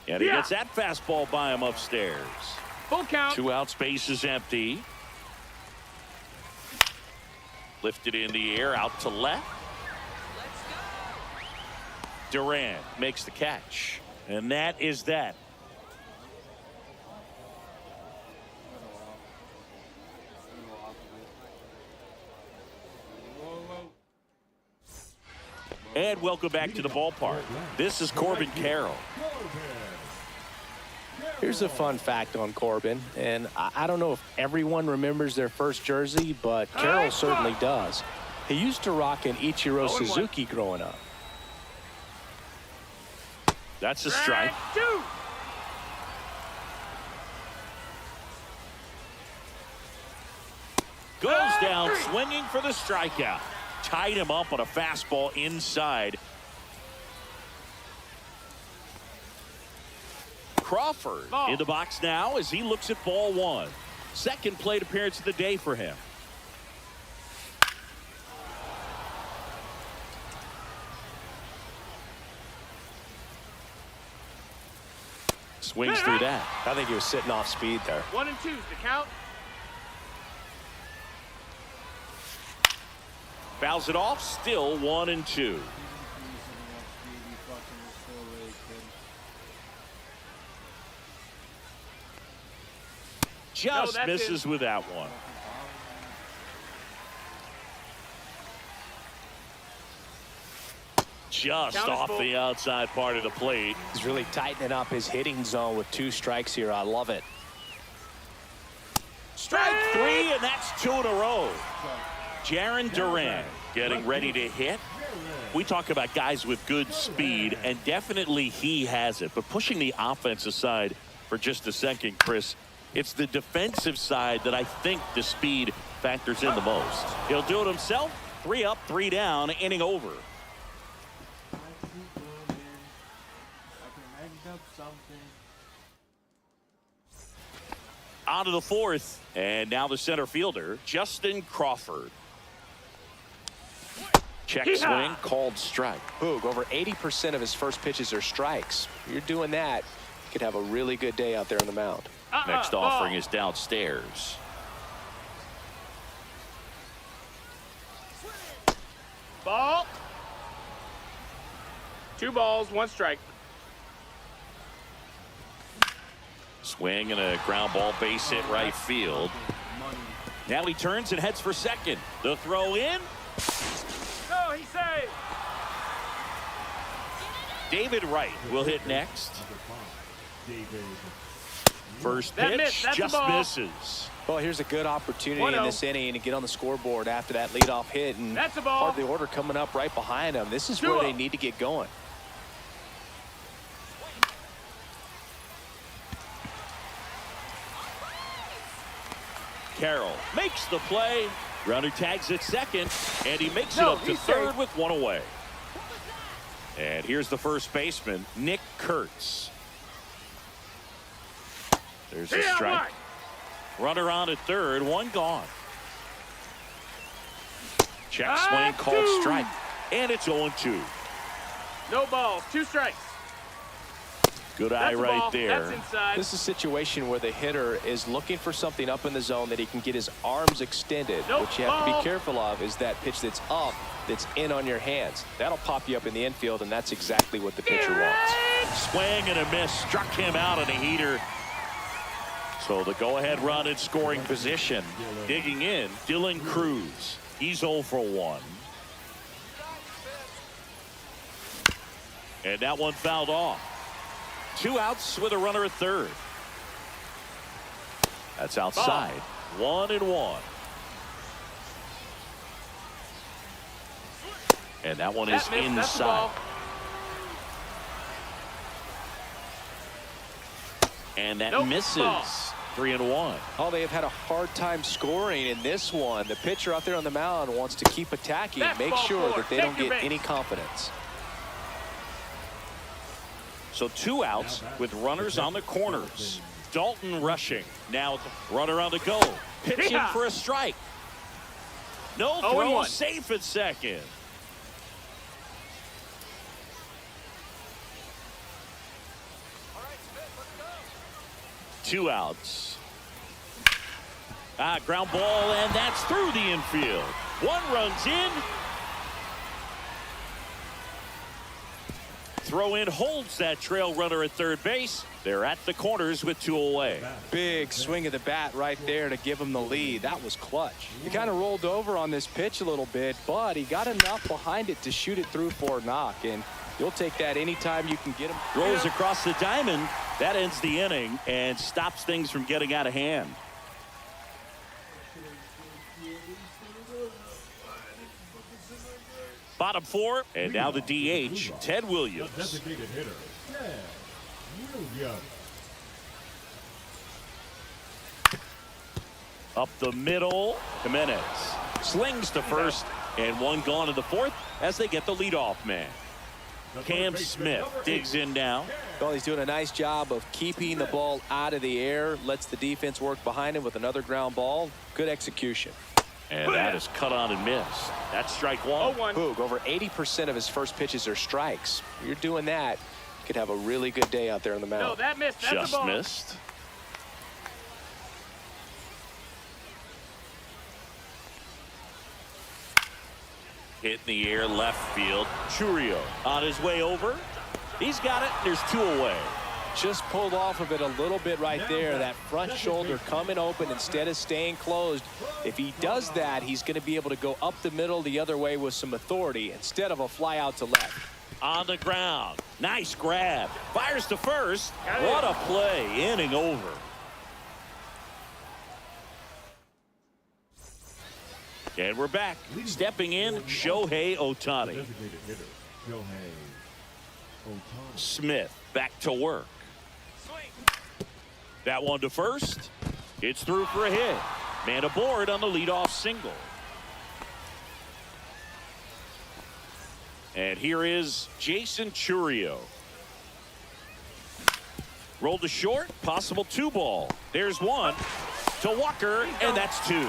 And he gets that fastball by him upstairs. Full count. 2 outs, base is empty. Lifted in the air, out to left. Durant makes the catch. And that is that. And welcome back to the ballpark. This is Corbin Carroll. Here's a fun fact on Corbin, and I don't know if everyone remembers their first jersey, but Carroll certainly does. He used to rock an Ichiro Suzuki growing up. That's a strike. 2. Goes down swinging for the strikeout. Tied him up on a fastball inside. Crawford in the box now as he looks at ball 1. Second plate appearance of the day for him. Swings through that. I think he was sitting off speed there. 1 and 2's the count. Fouls it off, still 1-2. Just misses with that one. Just off the outside part of the plate. He's really tightening up his hitting zone with 2 strikes here. I love it. Strike 3, and that's 2 in a row. Jarren Duran getting ready to hit. We talk about guys with good speed, and definitely he has it. But pushing the offense aside for just a second, Chris, it's the defensive side that I think the speed factors in the most. He'll do it himself. 3 up, 3 down, inning over. something. On to the fourth, and now the center fielder, Justin Crawford. Check swing, called strike. Boog, over 80% of his first pitches are strikes. You're doing that, you could have a really good day out there on the mound. Next offering is downstairs. Ball. 2 balls, 1 strike. Swing and a ground ball, base hit right field. Now he turns and heads for second. The throw in. No, he saved. David Wright will hit next. David. First That pitch missed. That's just a ball. misses. Well, here's a good opportunity 1-0. in this inning to get on the scoreboard after that leadoff hit, and That's a ball. part of the order coming up right behind him. This is where 2-0. they need to get going. Carroll makes the play. Runner tags at second, and he makes it No, up to he's third safe. with 1 away. And here's the first baseman, Nick Kurtz. There's a Yeah, strike. right. Runner on at third, 1 gone. Check Ah, swing, called 2. strike. And it's 0-2. No balls, 2 strikes. Good eye That's a right ball. there. That's inside. This is a situation where the hitter is looking for something up in the zone that he can get his arms extended. Nope, What you have to ball. be careful of is that pitch that's up, that's in on your hands. That'll pop you up in the infield, and that's exactly what the pitcher wants. Swing and a miss. Struck him out on a heater. So the go-ahead run in scoring position. Digging in, Dylan Cruz. He's 0 for 1. And that one fouled off. 2 outs with a runner at third. That's outside. 1-1. And that one is That missed. That's the inside. ball. And that Nope. misses. Ball. 3-1. Oh, they have had a hard time scoring in this one. The pitcher out there on the mound wants to keep attacking, That's make ball sure 4. that they Take don't your get base. any confidence. So 2 outs with runners on the corners. Dalton rushing. Now the runner on the go. Pitching Yeah. for a strike. No 0-1. throw, safe at second. Two outs. Ground ball, and that's through the infield. 1 runs in. Throw in holds that trail runner at third base. They're at the corners with 2 away. Big swing of the bat right there to give him the lead. That was clutch. He kind of rolled over on this pitch a little bit, but he got enough behind it to shoot it through for a knock, and you'll take that anytime you can get him. Rolls across the diamond. That ends the inning and stops things from getting out of hand. Bottom 4, and now the DH, Ted The Williams. designated hitter. Ted Williams. Up the middle, Jimenez slings to first, and 1 gone in the 4th as they get the leadoff man. The Cam third baseman, Smith number digs 8. in now. Well, he's doing a nice job of keeping the ball out of the air, lets the defense work behind him with another ground ball. Good execution. And that is cut on and missed. That's strike 1. 0-1. Boog, over 80% of his first pitches are strikes. You're doing that, you could have a really good day out there on the mound. No, that missed. That's Just a ball. missed. Hit in the air left field. Churio on his way over. He's got it. There's 2 away. Just pulled off of it a little bit right there. That front shoulder coming open instead of staying closed. If he does that, he's going to be able to go up the middle the other way with some authority instead of a fly out to left. On the ground. Nice grab. Fires to first. Got it. What a play. Inning over. And we're back. Stepping in, Shohei Ohtani. Designated hitter. Shohei Ohtani. Smith back to work. That one to first. It's through for a hit. Man aboard on the leadoff single. And here is Jason Churio. Rolled to short, possible 2-ball. There's one to Walker, and that's 2.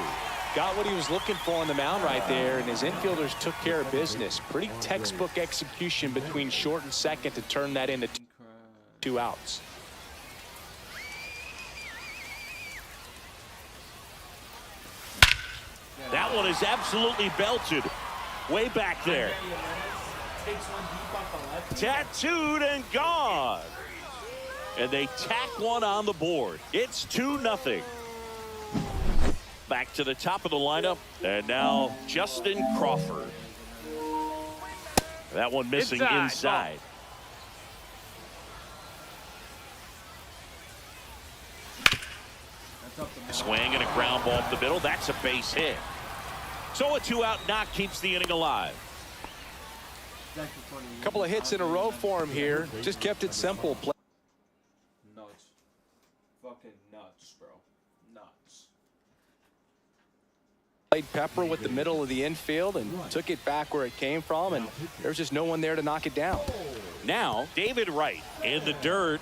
Got what he was looking for on the mound right there, and his infielders took care of business. Pretty textbook execution between short and second to turn that into 2 outs. That one is absolutely belted. Way back there. Tattooed and gone. And they tack one on the board. It's 2-0. Back to the top of the lineup. And now Justin Crawford. That one missing inside. Swing and a ground ball up the middle. That's a base hit. So a 2-out knock keeps the inning alive. A couple of hits in a row for him here. Just kept it simple. Nuts. Fucking nuts, bro. Nuts. Played Pepper with the middle of the infield and took it back where it came from, and there's just no one there to knock it down. Now David Wright in the dirt.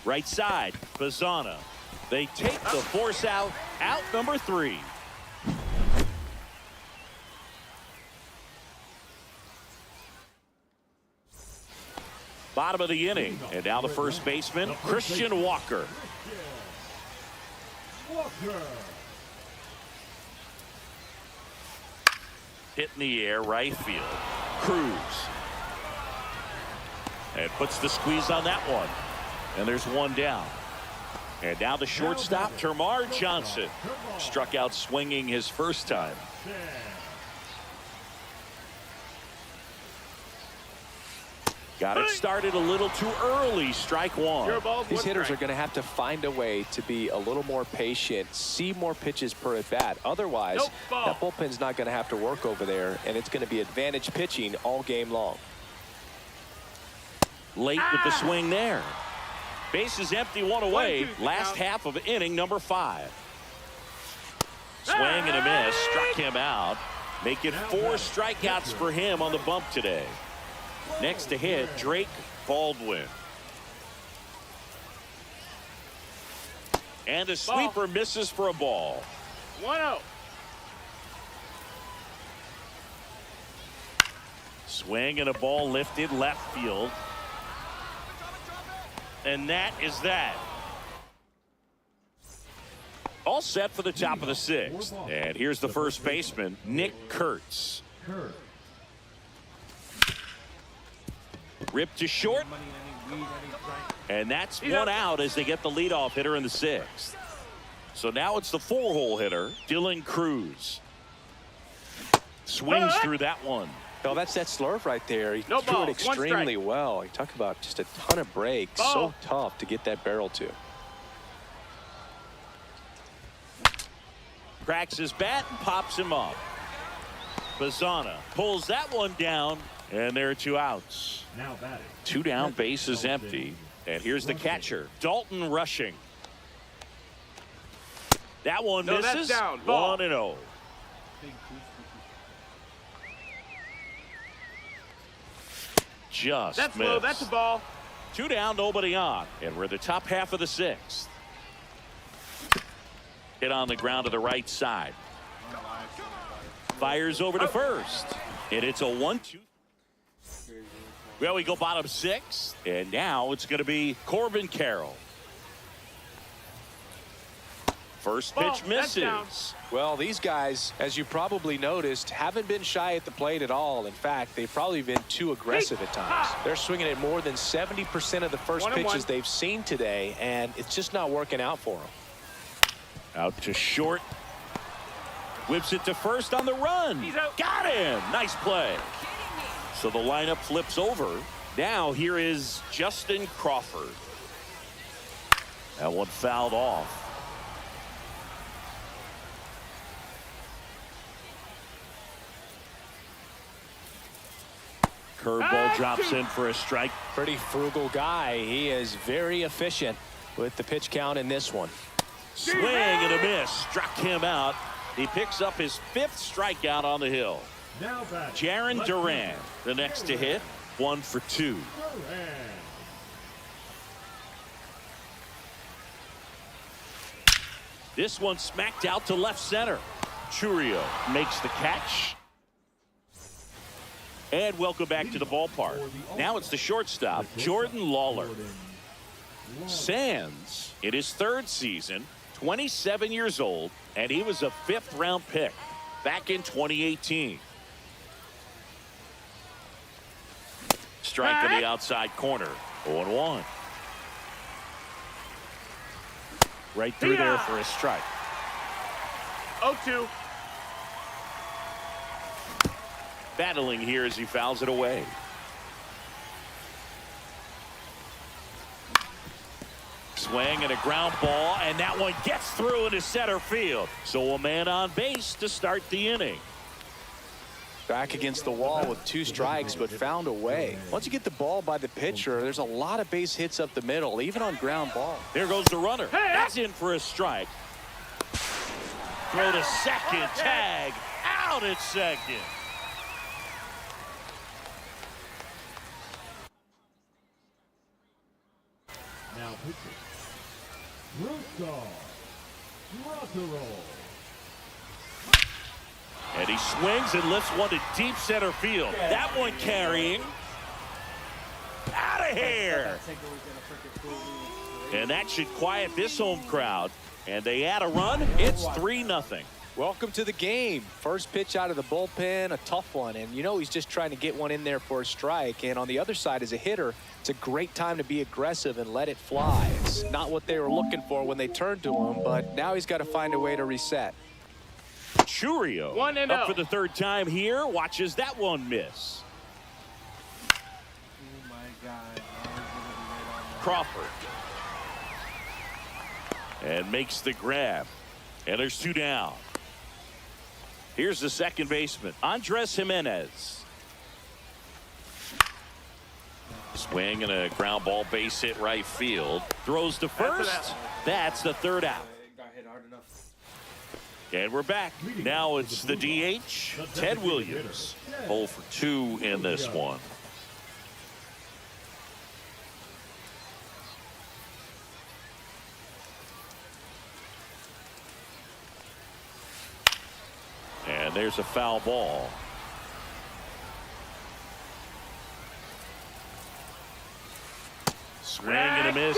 Right side, Bazzana. They take the force out number 3. Bottom of the inning, and now the first baseman, Christian Walker. Hit in the air, right field. Cruz. And puts the squeeze on that one. And there's one down. And now the shortstop, Termarr Johnson, struck out swinging his first time. Got it started a little too early. Strike one. These hitters are going to have to find a way to be a little more patient, see more pitches per at bat. Otherwise, that bullpen's not going to have to work over there, and it's going to be advantage pitching all game long. Late with the swing there. Base is empty, one away. Last half of inning number 5. Swing and a miss. Struck him out. Make it 4 strikeouts for him on the bump today. Next to hit, Drake Baldwin. And a sweeper misses for a ball. 1-0. Swing and a ball lifted left field. And that is that. All set for the top of the 6th. And here's the first baseman, Nick Kurtz. Ripped to short. And that's 1 out as they get the leadoff hitter in the 6th. So now it's the 4-hole hitter, Dylan Cruz. Swings through that one. Oh, that's that slurve right there. He threw it extremely well. You talk about just a ton of breaks. So tough to get that barrel to. Cracks his bat and pops him up. Bazzana pulls that one down, and there are 2 outs. Now batting. 2 down, base is empty. And here's the catcher, Dalton Rushing. That one misses. That's down. 1-0. Just That's missed. low. That's a ball. 2 down, nobody on. And we're the top half of the 6th. Hit on the ground to the right side. Fires over to first. And it's a 1-2. Well, we go bottom 6. And now it's going to be Corbin Carroll. First pitch misses. Well, these guys, as you probably noticed, haven't been shy at the plate at all. In fact, they've probably been too aggressive at times. They're swinging at more than 70% of the first pitches they've seen today, and it's just not working out for them. Out to short. Whips it to first on the run. Got him. Nice play. So the lineup flips over. Now here is Justin Crawford. That one fouled off. Curveball drops in for a strike. Pretty frugal guy. He is very efficient with the pitch count in this one. Swing and a miss. Struck him out. He picks up his 5th strikeout on the hill. Now back. Jaron Duran, the next to hit, 1 for 2. Duran. This one smacked out to left center. Churio makes the catch. And welcome back to the ballpark. Now it's the shortstop, Jordan Lawler. Sands in his 3rd season, 27 years old, and he was a 5th-round pick back in 2018. Strike on the outside corner, 0-1. Right through there for a strike. 0-2. Battling here as he fouls it away. Swing and a ground ball, and that one gets through into center field. So a man on base to start the inning. Back against the wall with 2 strikes, but found a way. Once you get the ball by the pitcher, there's a lot of base hits up the middle, even on ground ball. There goes the runner. That's in for a strike. Throw to second, tag, out at second. Now pitching. Roscoe. And he swings and lifts one to deep center field. That one carrying. Out of here. And that should quiet this home crowd. And they add a run. It's 3-0. Welcome to the game. First pitch out of the bullpen, a tough one. And you know he's just trying to get one in there for a strike. And on the other side, as a hitter, it's a great time to be aggressive and let it fly. It's not what they were looking for when they turned to him, but now he's got to find a way to reset. Churio 1-0. up for the 3rd time here. Watches that one miss. Oh my God. Crawford. And makes the grab. And there's 2 down. Here's the second baseman, Andres Jimenez. Swing and a ground ball base hit right field. Throws to first. That's the 3rd out. Got hit hard enough. And we're back. Now it's the DH, Ted Williams. 0 for 2 in this one. And there's a foul ball. Swing and a miss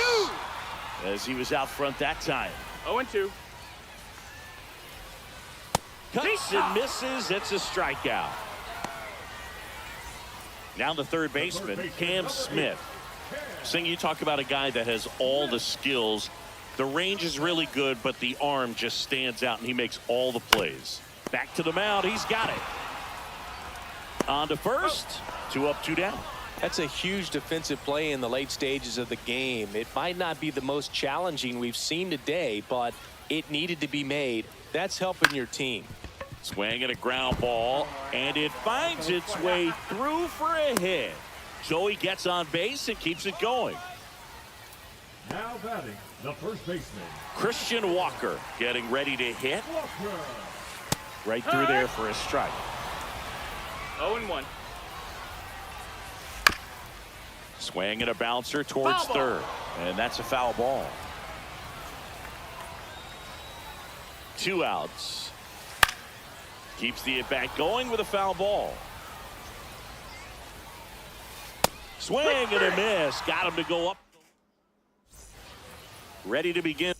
as he was out front that time. 0-2. Cuts and misses. It's a strikeout. Now the 3rd baseman, Cam Smith. Sing, you talk about a guy that has all the skills. The range is really good, but the arm just stands out, and he makes all the plays. Back to the mound. He's got it. On to first. 2 up, 2 down. That's a huge defensive play in the late stages of the game. It might not be the most challenging we've seen today, but it needed to be made. That's helping your team. Swing and a ground ball, and it finds its way through for a hit. So he gets on base and keeps it going. Now batting, the first baseman. Christian Walker getting ready to hit. Walker. Right through there for a strike. 0-1. Swing and a bouncer towards Foul ball. 3rd. And that's a foul ball. 2 outs. Keeps the at-bat going with a foul ball. Swing and a miss. Got him to go up. Ready to begin.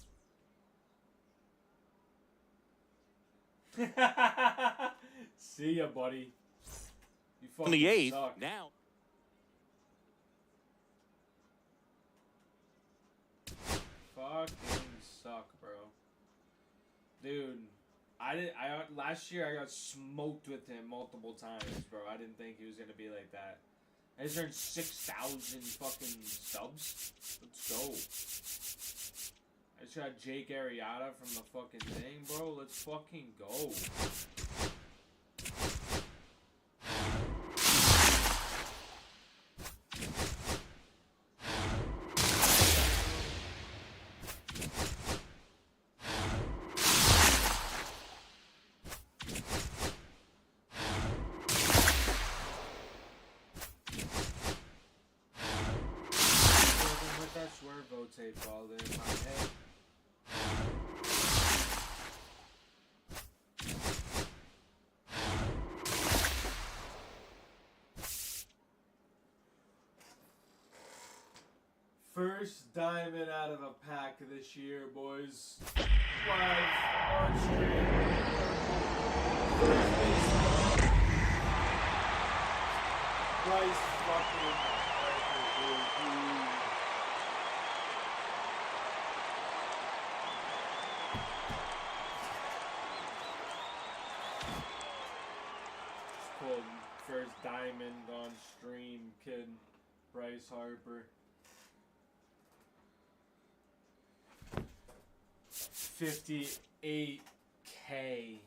See ya, buddy. You On fucking the 8th. suck. Now. Fucking suck, bro. Dude, last year I got smoked with him multiple times, bro. I didn't think he was gonna be like that. I just earned 6,000 fucking subs. Let's go. I just got Jake Arrieta from the fucking thing, bro. Let's fucking go. tape all in my head. First diamond out of a pack this year, boys. 5 on stream. Bryce fucking pulled first diamond on stream, kid. Bryce Harper. 58K.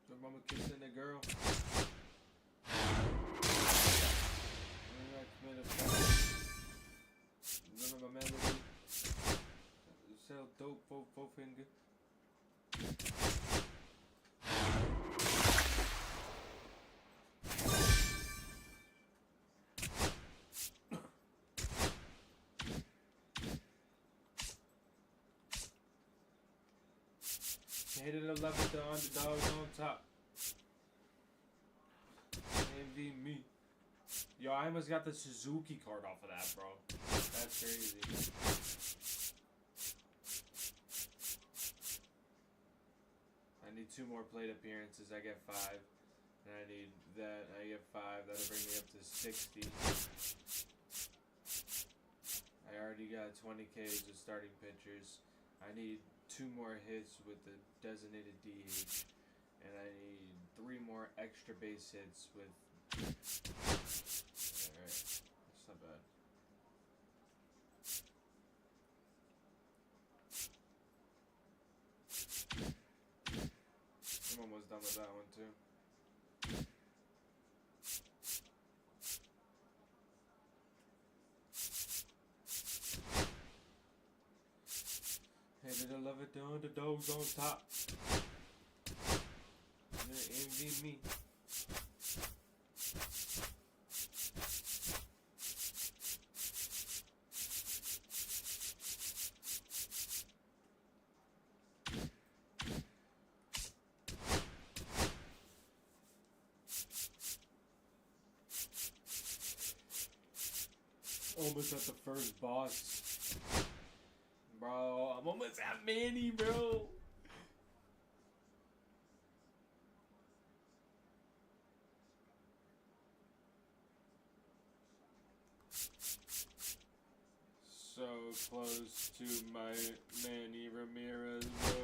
Your mama kissing a girl. Remember my melody. Sell dope for 4 finger. Hated the love with the underdogs on top. Envy me. Yo, I almost got the Suzuki card off of that, bro. That's crazy. I need 2 more plate appearances. I get 5. And I need that. I get 5. That'll bring me up to 60. I already got 20 Ks of starting pitchers. I need 2 more hits with the designated DH, and I need 3 more extra base hits with. Alright, that's not bad. I'm almost done with that one too. Hated to love it, the underdogs on top. They envy me. Almost at the first boss. Bro, I'm almost at Manny, bro. So close to my Manny Ramirez, bro.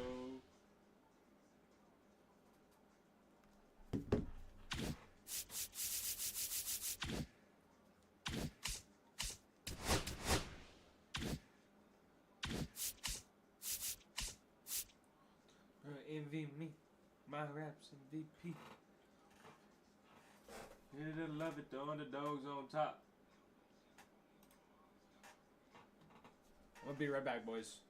Envy me, my raps MVP. Here to love it, the underdogs on top. I'll be right back, boys.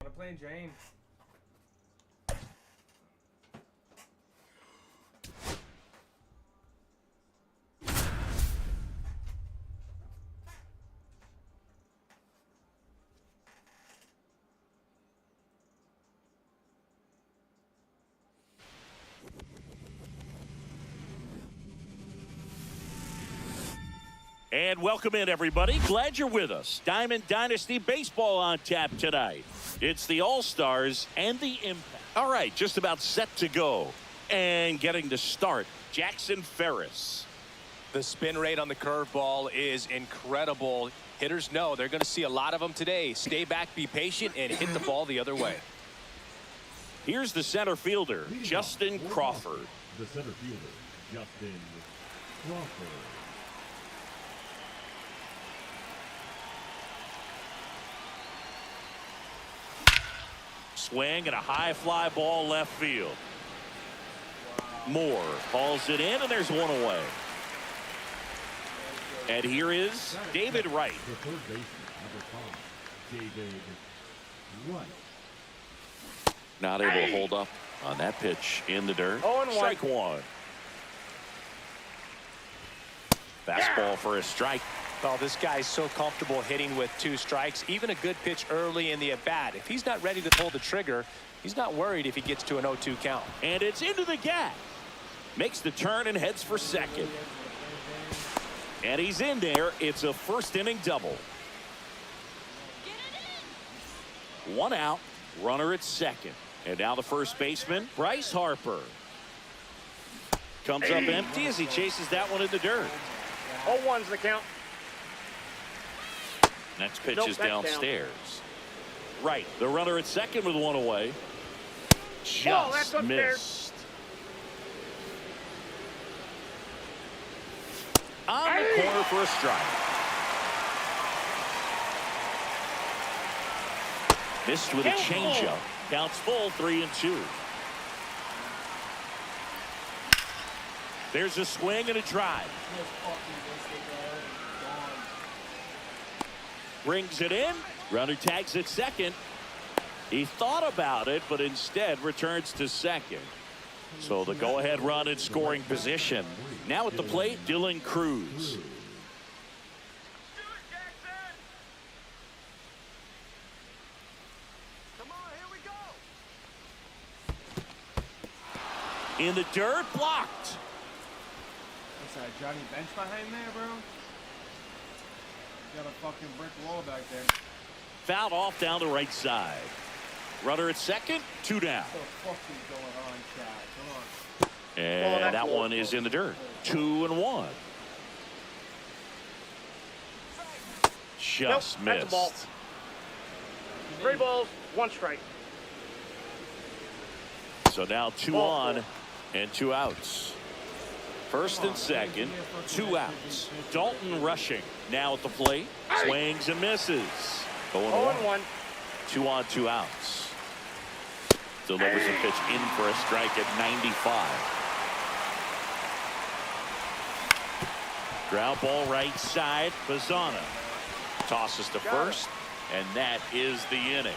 On a plane, Jane. And welcome in, everybody. Glad you're with us. Diamond Dynasty Baseball on tap tonight. It's the All-Stars and the Impact. All right, just about set to go. And getting to start, Jackson Ferris. The spin rate on the curveball is incredible. Hitters know they're going to see a lot of them today. Stay back, be patient, and hit the ball the other way. Here's the center fielder, Justin Crawford. The center fielder, Justin Crawford. swing and a high fly ball left field. Moore hauls it in, and there's one away. And here is David Wright. The third baseman, number 5, David Wright. Not able to hold up on that pitch in the dirt. 0-1. Strike one. Fastball for a strike. Oh, this guy's so comfortable hitting with 2 strikes. Even a good pitch early in the at-bat. If he's not ready to pull the trigger, he's not worried if he gets to an 0-2 count. And it's into the gap. Makes the turn and heads for second. And he's in there. It's a first inning double. 1 out. Runner at second. And now the first baseman, Bryce Harper. Comes up empty as he chases that one in the dirt. 0-1's the count. Next pitch Nope, is that's down. downstairs. Right. The runner at second with 1 away. Ball, that's Just upstairs. missed. On the corner for a strike. Missed with a changeup. Counts full, 3-2. There's a swing and a drive. Brings it in. Runner tags at second. He thought about it, but instead returns to second. So the go-ahead run in scoring position. Now at the plate, Dylan Cruz. In the dirt, blocked. What's that, Johnny Bench behind there, bro? Got a fucking brick wall back there. Fouled off down the right side. Runner at second, 2 down. What the fuck is going on, Chad? Come on. And that one is in the dirt. 2-1. Just Nope, that's a ball. missed. 3 balls, 1 strike. So now 2 on and 2 outs. First and second, 2 outs. Dalton rushing now at the plate. Swings and misses. 0-1. 2 on, 2 outs. Delivers a pitch in for a strike at 95. Ground ball right side. Bazzana tosses to first, and that is the inning.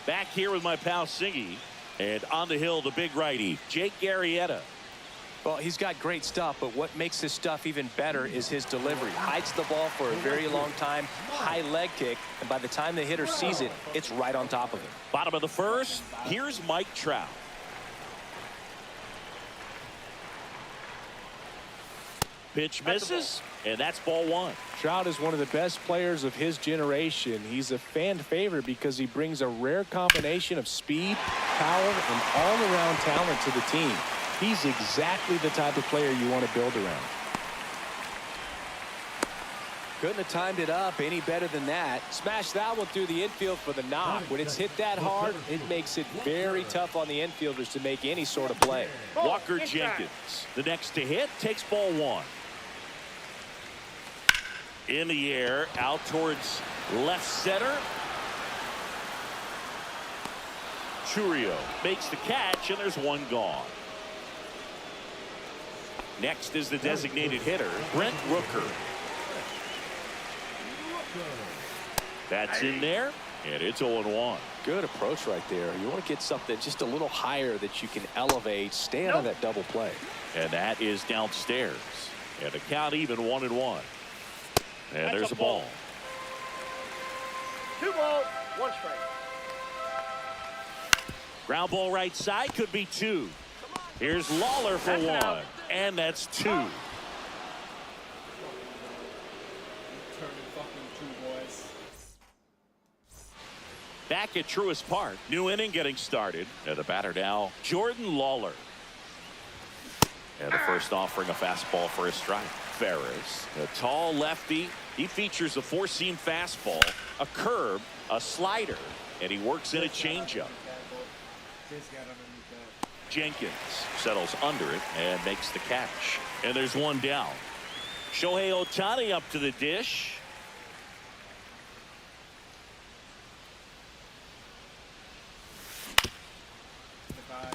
Back here with my pal Singy, and on the hill, the big righty, Jake Arrieta. Well, he's got great stuff, but what makes his stuff even better is his delivery. Hides the ball for a very long time, high leg kick, and by the time the hitter sees it, it's right on top of him. Bottom of the first, here's Mike Trout. Pitch misses, and that's ball 1. Trout is one of the best players of his generation. He's a fan favorite because he brings a rare combination of speed, power, and all-around talent to the team. He's exactly the type of player you want to build around. Couldn't have timed it up any better than that. Smash that one through the infield for the knock. When it's hit that hard, it makes it very tough on the infielders to make any sort of play. Walker Jenkins, the next to hit, takes ball 1. In the air, out towards left center. Churio makes the catch, and there's 1 gone. Next is the designated hitter, Brent Rooker. That's in there, and it's 0-1. Good approach right there. You want to get something just a little higher that you can elevate, stay out of that double play. And that is downstairs. And the count even 1-1. And there's a ball. 2 balls, 1 strike. Ground ball right side, could be 2. Here's Lawler for 1. And that's 2. Turning fucking 2, boys. Back at Truist Park, new inning getting started. And the batter now, Jordan Lawler. And the first offering a fastball for a strike. Ferris, a tall lefty. He features a 4-seam fastball, a curve, a slider, and he works in a changeup. Jenkins settles under it and makes the catch. And there's 1 down. Shohei Ohtani up to the dish.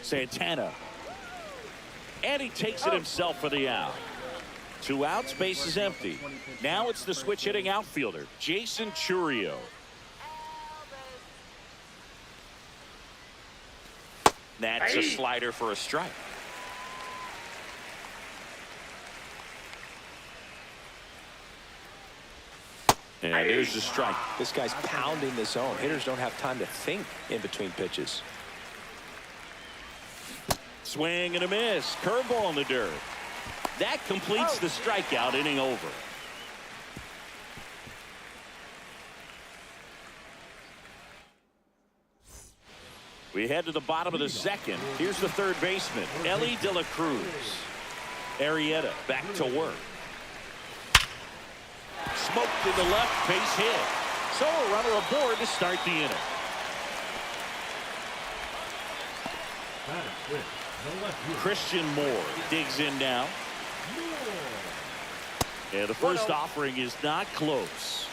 Santana. And he takes it himself for the out. 2 outs, base is empty. Now it's the switch hitting outfielder, Jason Churio. That's a slider for a strike. And there's the strike. This guy's pounding the zone. Hitters don't have time to think in between pitches. Swing and a miss. Curveball in the dirt. That completes the strikeout, inning over. We head to the bottom of the second. Here's the third baseman, Ellie De La Cruz. Arrieta back to work. Smoked in the left, base hit. So a runner aboard to start the inning. Christian Moore digs in now. And the first offering is not close.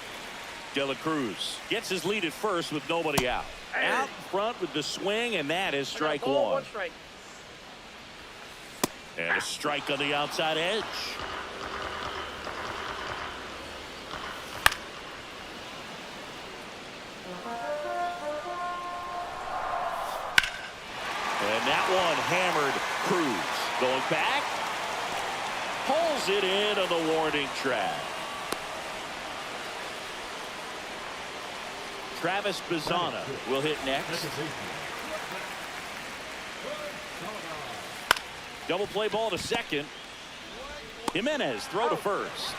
De La Cruz gets his lead at first with nobody out. Out in front with the swing, and that is strike one. And a strike on the outside edge. And that one hammered Cruz. Going back. Pulls it in on the warning track. Travis Bazzana will hit next. Double play ball to second. Jimenez throw to first.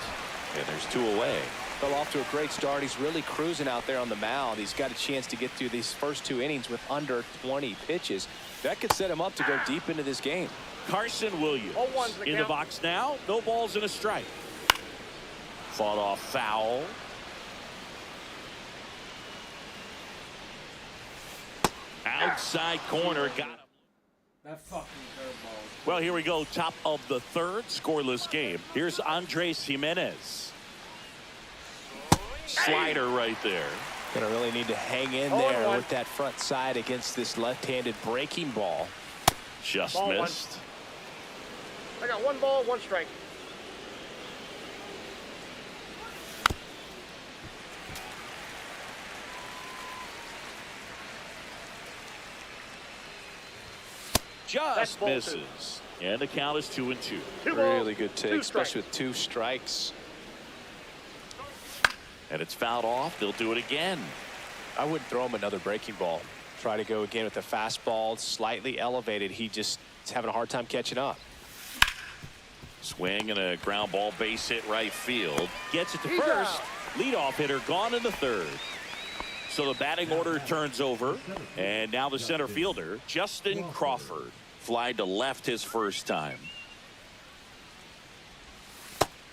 And there's 2 away. Fell off to a great start. He's really cruising out there on the mound. He's got a chance to get through these first 2 innings with under 20 pitches. That could set him up to go deep into this game. Carson Williams in the box now. No balls and a strike. Fought off foul. Outside corner, got him. That fucking curveball. Well, here we go. Top of the third, scoreless game. Here's Andres Jimenez. Slider right there. Gonna really need to hang in there with that front side against this left-handed breaking ball. Just ball missed. I got 1 ball, 1 strike. Just misses. And the count is 2-2. Really good take, especially with 2 strikes. And it's fouled off. They'll do it again. I wouldn't throw him another breaking ball. Try to go again with the fastball, slightly elevated. He just is having a hard time catching up. Swing and a ground ball, base hit right field. Gets it to first. Leadoff hitter gone in the third. So the batting order turns over. And now the center fielder, Justin Crawford. Fly to left his first time.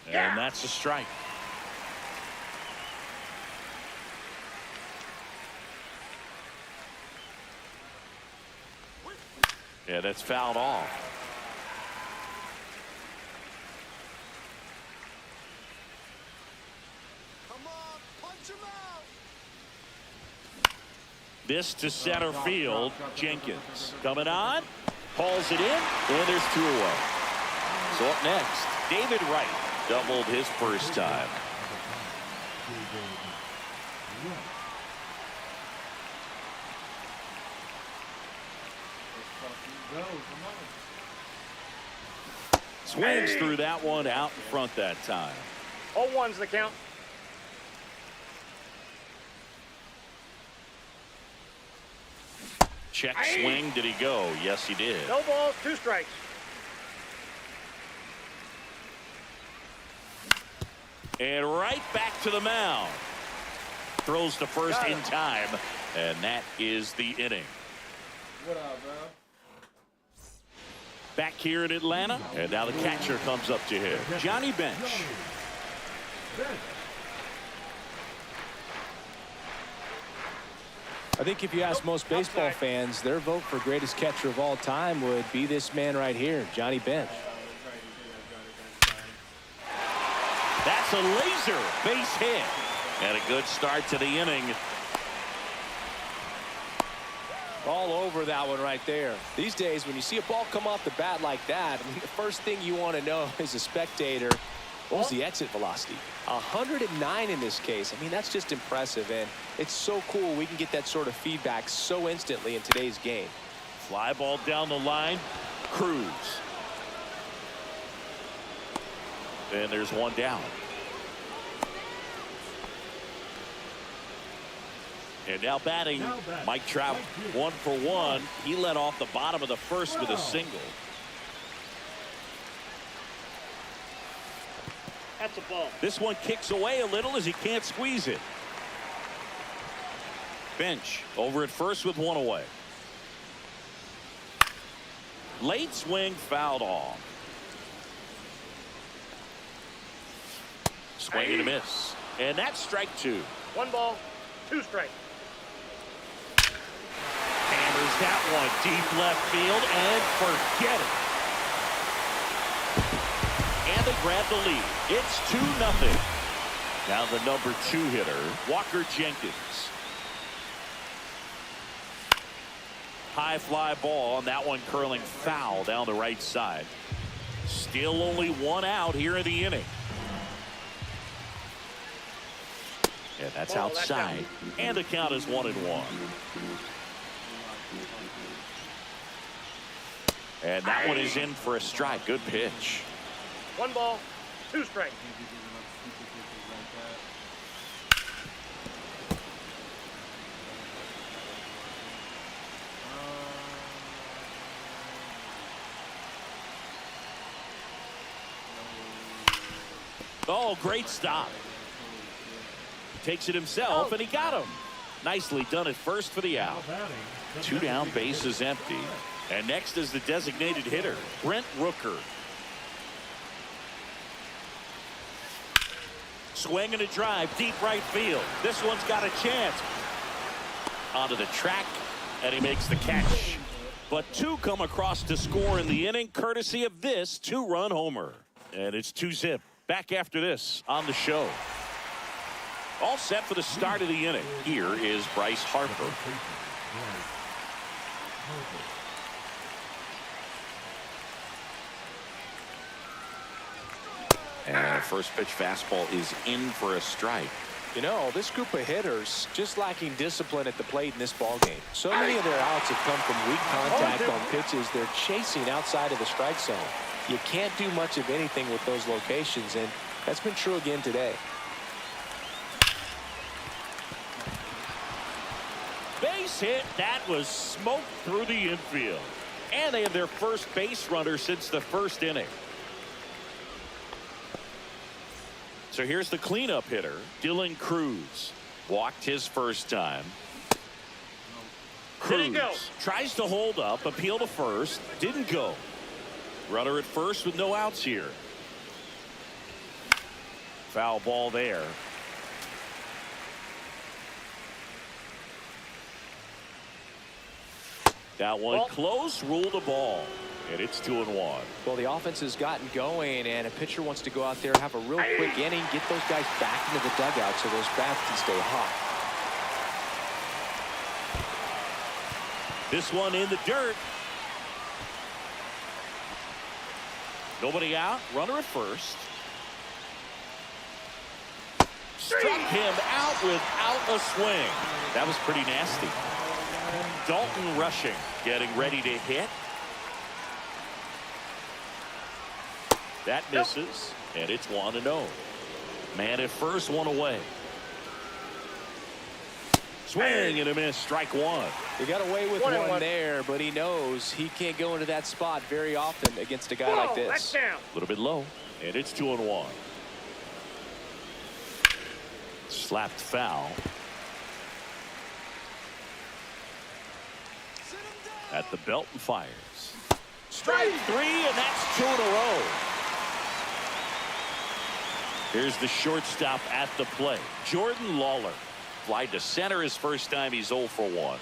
And that's a strike. Yeah, that's fouled off. Come on, punch him out. This to center field. Jenkins coming on. Hauls it in. And there's 2 away. So up next, David Wright doubled his first time. Swings through that one out in front that time. 0-1's the count. Check swing. Did he go? Yes, he did. No balls, 2 strikes. And right back to the mound. Throws to first in time. And that is the inning. What up, bro? Back here in Atlanta. And now the catcher comes up to him. Johnny Bench. I think if you ask most baseball fans, their vote for greatest catcher of all time would be this man right here, Johnny Bench. That's a laser base hit. And a good start to the inning. All over that one right there. These days, when you see a ball come off the bat like that, I mean, the first thing you want to know as a spectator, what was the exit velocity? 109 in this case. I mean, that's just impressive, and it's so cool we can get that sort of feedback so instantly in today's game. Fly ball down the line. Cruz. And there's one down. And now batting, Mike Trout, 1 for 1. He led off the bottom of the first with a single. That's a ball. This one kicks away a little as he can't squeeze it. Bench over at first with 1 away. Late swing fouled off. Swing and a miss. And that's strike 2. 1 ball, 2 strikes. Hammers that one deep left field and forget it. And they grab the lead. It's 2-0. Now the number 2 hitter, Walker Jenkins. High fly ball, and that one curling foul down the right side. Still only 1 out here in the inning. And that's outside. And the count is 1-1. And that one is in for a strike. Good pitch. 1 ball, 2 strikes. Oh, great stop. Takes it himself, and he got him. Nicely done at first for the out. 2 down, base is empty. And next is the designated hitter, Brent Rooker. Swing and a drive, deep right field. This one's got a chance. Onto the track, and he makes the catch. But 2 come across to score in the inning, courtesy of this 2-run homer. And it's 2-zip. Back after this on the show. All set for the start of the inning. Here is Bryce Harper. And first pitch fastball is in for a strike. You know, this group of hitters just lacking discipline at the plate in this ball game. So many of their outs have come from weak contact on pitches they're chasing outside of the strike zone. You can't do much of anything with those locations, and that's been true again today. Base hit. That was smoked through the infield. And they have their first base runner since the first inning. So here's the cleanup hitter, Dylan Cruz. Walked his first time. Cruz tries to hold up, appeal to first. Didn't go. Runner at first with no outs here. Foul ball there. That one close, ruled the ball. And it's 2-1. Well, the offense has gotten going, and a pitcher wants to go out there, have a real quick inning, get those guys back into the dugout so those bats can stay hot. This one in the dirt. Nobody out. Runner at first. Struck him out without a swing. That was pretty nasty. Dalton rushing, getting ready to hit. That misses, and it's 1-0. Man at first, 1 away. Swing and a miss, strike 1. He got away with one there, but he knows he can't go into that spot very often against a guy like this. That's down. A little bit low, and it's 2-1. Slapped foul. At the belt and fires. Strike 3, and that's 2 in a row. Here's the shortstop at the plate, Jordan Lawler. Fly to center his first time. He's 0 for 1.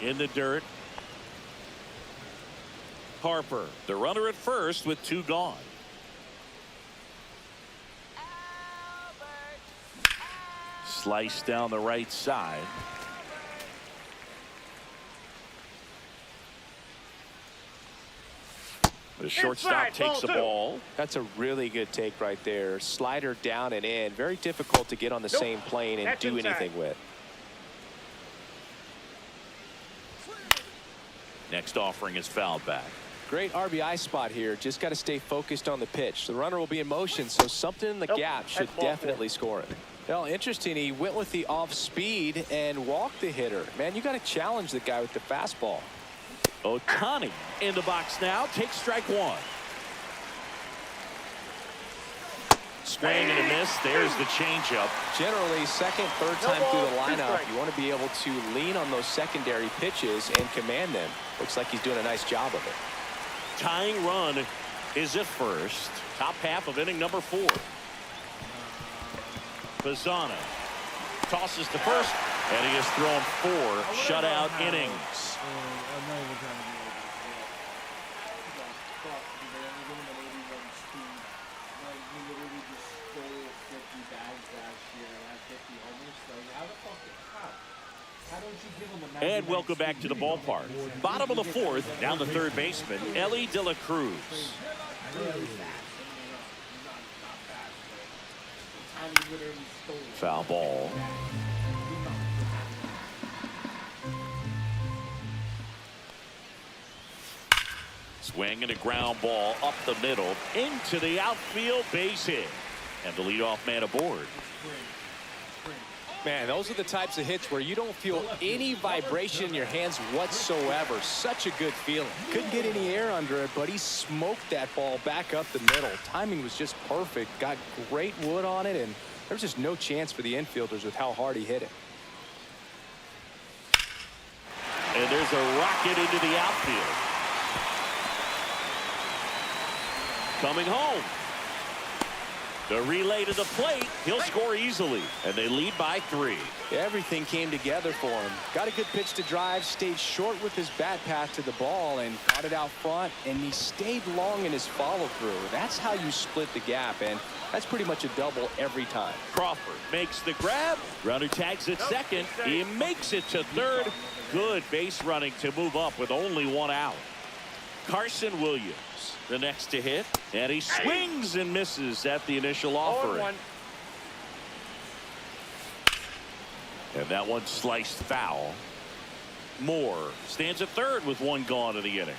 in the dirt. Harper, the runner at first with 2 gone. Slice down the right side. The shortstop takes the ball. That's a really good take right there. Slider down and in. Very difficult to get on the same plane and do anything with. Next offering is fouled back. Great RBI spot here. Just got to stay focused on the pitch. The runner will be in motion, so something in the gap should definitely score it. Well, interesting. He went with the off speed and walked the hitter. Man, you got to challenge the guy with the fastball. Ohtani in the box now. Takes strike 1. Swing and a miss. There's the changeup. Generally, second, third time through the lineup, you want to be able to lean on those secondary pitches and command them. Looks like he's doing a nice job of it. Tying run is at first. Top half of inning number 4. Bazzana tosses to first, and he has thrown 4 shutout innings. And welcome back to the ballpark. Bottom of the 4th, down the third baseman, Ellie De La Cruz. Foul ball. Swing and a ground ball up the middle into the outfield, base hit. And the leadoff man aboard. Man, those are the types of hits where you don't feel any vibration in your hands whatsoever. Such a good feeling. Couldn't get any air under it, but he smoked that ball back up the middle. Timing was just perfect. Got great wood on it, and there's just no chance for the infielders with how hard he hit it. And there's a rocket into the outfield. Coming home. The relay to the plate. He'll score easily, and they lead by 3. Everything came together for him. Got a good pitch to drive, stayed short with his bat path to the ball, and caught it out front, and he stayed long in his follow-through. That's how you split the gap, and that's pretty much a double every time. Crawford makes the grab. Runner tags at second. He makes it to third. Good base running to move up with only 1 out. Carson Williams, the next to hit, and he swings and misses at the initial offering. And that one sliced foul. Moore stands at third with 1 gone in the inning.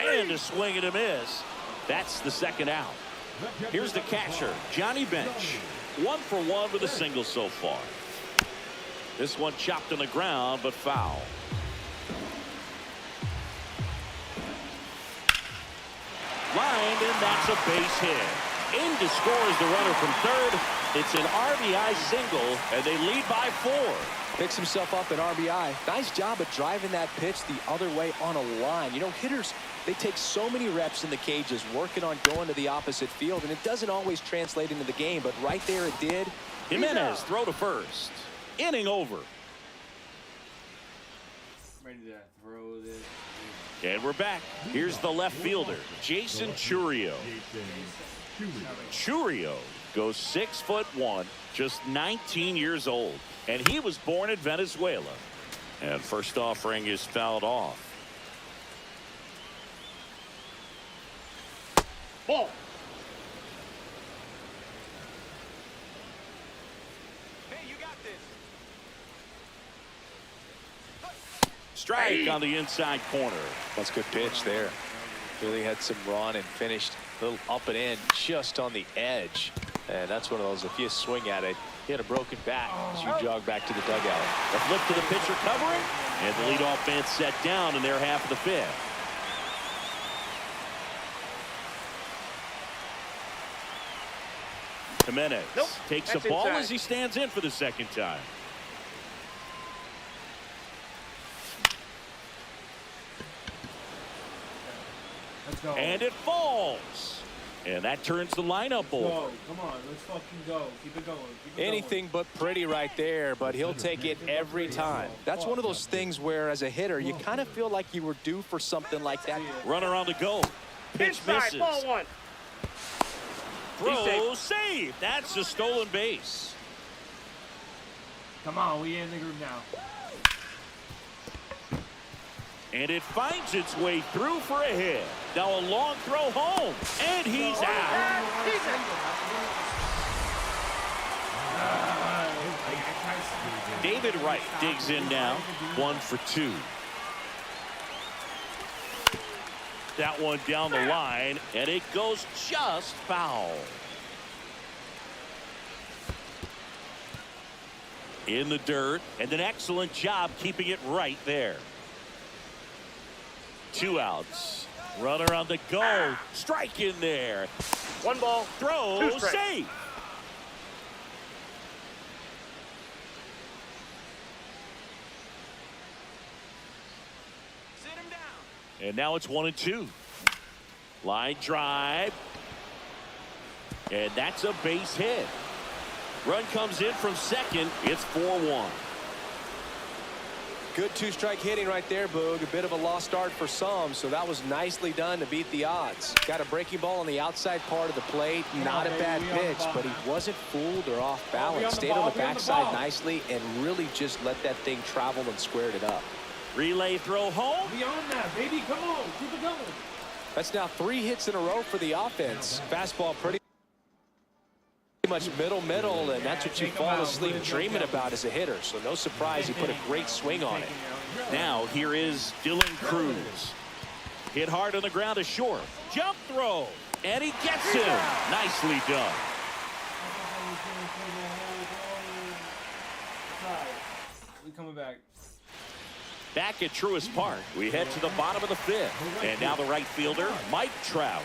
And a swing and a miss. That's the second out. Here's the catcher, Johnny Bench. 1 for 1 with a single so far. This one chopped on the ground, but foul. Lined, and that's a base hit. In to score is the runner from third. It's an RBI single, and they lead by 4. Picks himself up an RBI. Nice job of driving that pitch the other way on a line. You know, hitters, they take so many reps in the cages working on going to the opposite field, and it doesn't always translate into the game, but right there it did. Jimenez throw to first. Inning over. Ready to throw this. And we're back. Here's the left fielder, Jason Chourio. Chourio goes 6'1", just 19 years old, and he was born in Venezuela. And first offering is fouled off. Ball. Hey, you got this. Strike on the inside corner. That's a good pitch there. Really had some run and finished a little up and in just on the edge. And that's one of those, if you swing at it, you had a broken bat as you jog back to the dugout. A flip to the pitcher covering, and the leadoff man set down in their half of the 5th. Jimenez takes a ball as he stands in for the second time. Let's go. And it falls. And that turns the lineup over. Go. Come on, let's fucking go. Keep it going. Keep it Anything but pretty right there, but he'll take it every time. That's one of those things where, as a hitter, you kind of feel like you were due for something like that. Runner on the go. Pitch Inside, misses. ball one. Throw, save. That's a stolen base. Come on, we in the groove now. And it finds its way through for a hit. Now a long throw home. And he's out. David Wright digs in now. 1 for 2. That one down the line, and it goes just foul. In the dirt, and an excellent job keeping it right there. 2 outs. Runner on the go. Strike in there. 1 ball, Throw, 2 strikes. safe. Sit him down. And now it's 1-2. Line drive. And that's a base hit. Run comes in from second. It's 4-1. Good 2-strike hitting right there, Boog. A bit of a lost start for some, so that was nicely done to beat the odds. Got a breaking ball on the outside part of the plate. Not a bad pitch, but he wasn't fooled or off balance. Stayed on the backside nicely and really just let that thing travel and squared it up. Relay throw home. We on that, baby. Come on. Keep it going. That's now 3 hits in a row for the offense. Fastball pretty much middle, and that's what you fall asleep dreaming about as a hitter. So no surprise he put a great swing on it. Now here is Dylan Cruz. Hit hard on the ground to short. Jump throw. And he gets him. Nicely done. We coming back. Back at Truist Park, we head to the bottom of the 5th. And now the right fielder, Mike Trout.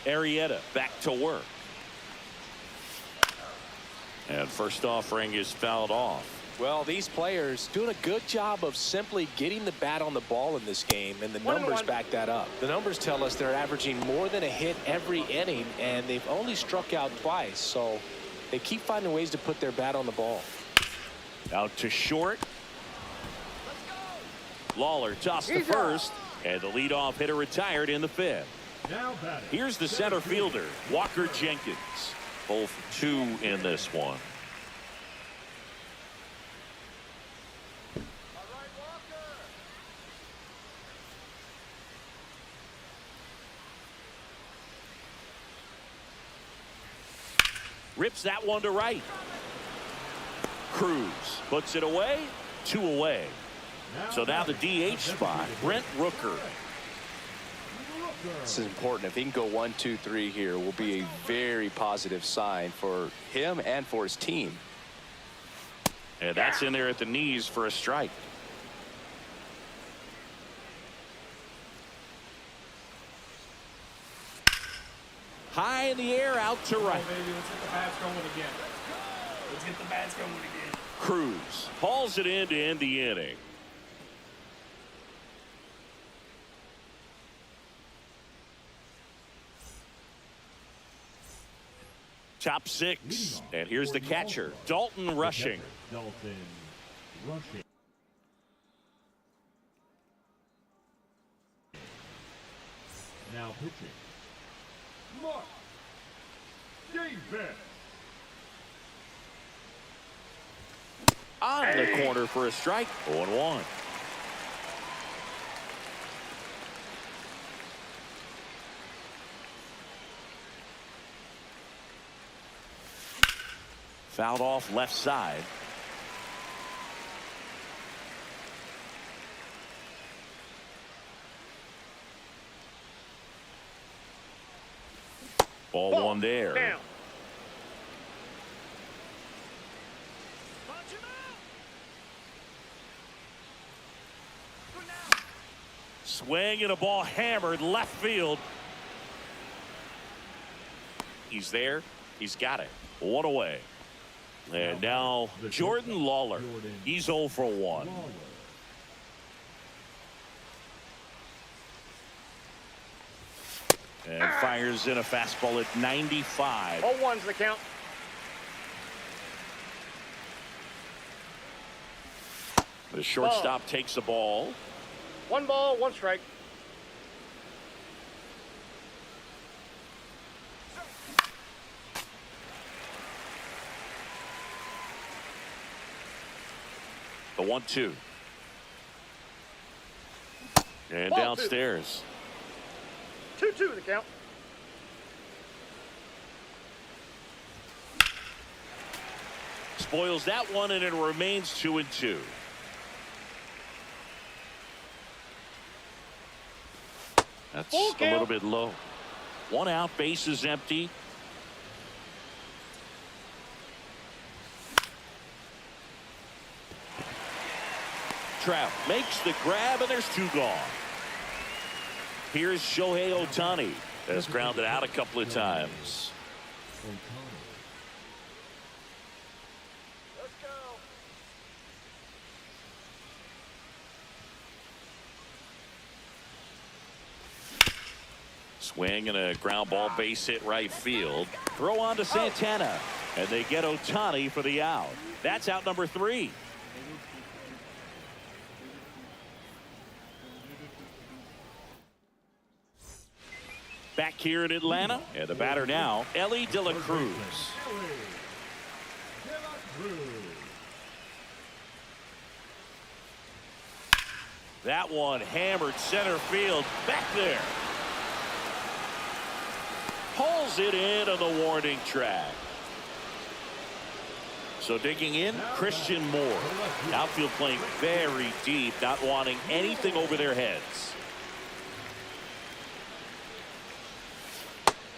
Arrieta back to work. And first offering is fouled off. Well, these players doing a good job of simply getting the bat on the ball in this game, and the numbers back that up. The numbers tell us they're averaging more than a hit every inning, and they've only struck out twice, so they keep finding ways to put their bat on the ball. Out to short. Lawler tossed to first, and the leadoff hitter retired in the 5th. Here's the center fielder, Walker Jenkins. Both 2 in this one. Rips that one to right. Cruz puts it away. 2 away. So now the DH spot, Brent Rooker. This is important. If he can go 1, 2, 3 here, will be a very positive sign for him and for his team. And that's in there at the knees for a strike. High in the air, out to right. Baby, let's get the bats going again. Let's get the bats going again. Cruz hauls it in to end the inning. Top 6, and here's the catcher, Dalton Rushing. Dalton Rushing. Now pitching, Mark Davis. On the corner for a strike. 0-1. Fouled off left side. Ball 1 there. Down. Punch him out. Swing and a ball hammered left field. He's there. He's got it. 1 away. And now Jordan Lawler. He's 0 for 1. And fires in a fastball at 95. 0-1's the count. The shortstop takes the ball. 1 ball, 1 strike. The 1-2. And Ball downstairs. 2-2 the count. Spoils that one, and it remains 2-2. That's Full a count. little bit low. 1 out, base is empty. Trout makes the grab, and there's 2 gone. Here's Shohei Ohtani. Has grounded out a couple of times. Let's go. Swing and a ground ball, base hit right field. Throw on to Santana. And they get Ohtani for the out. That's out number 3. Back here in Atlanta. And the batter now, Ellie De La Cruz. That one hammered center field back there. Pulls it in on the warning track. So digging in, Christian Moore. Outfield playing very deep, not wanting anything over their heads.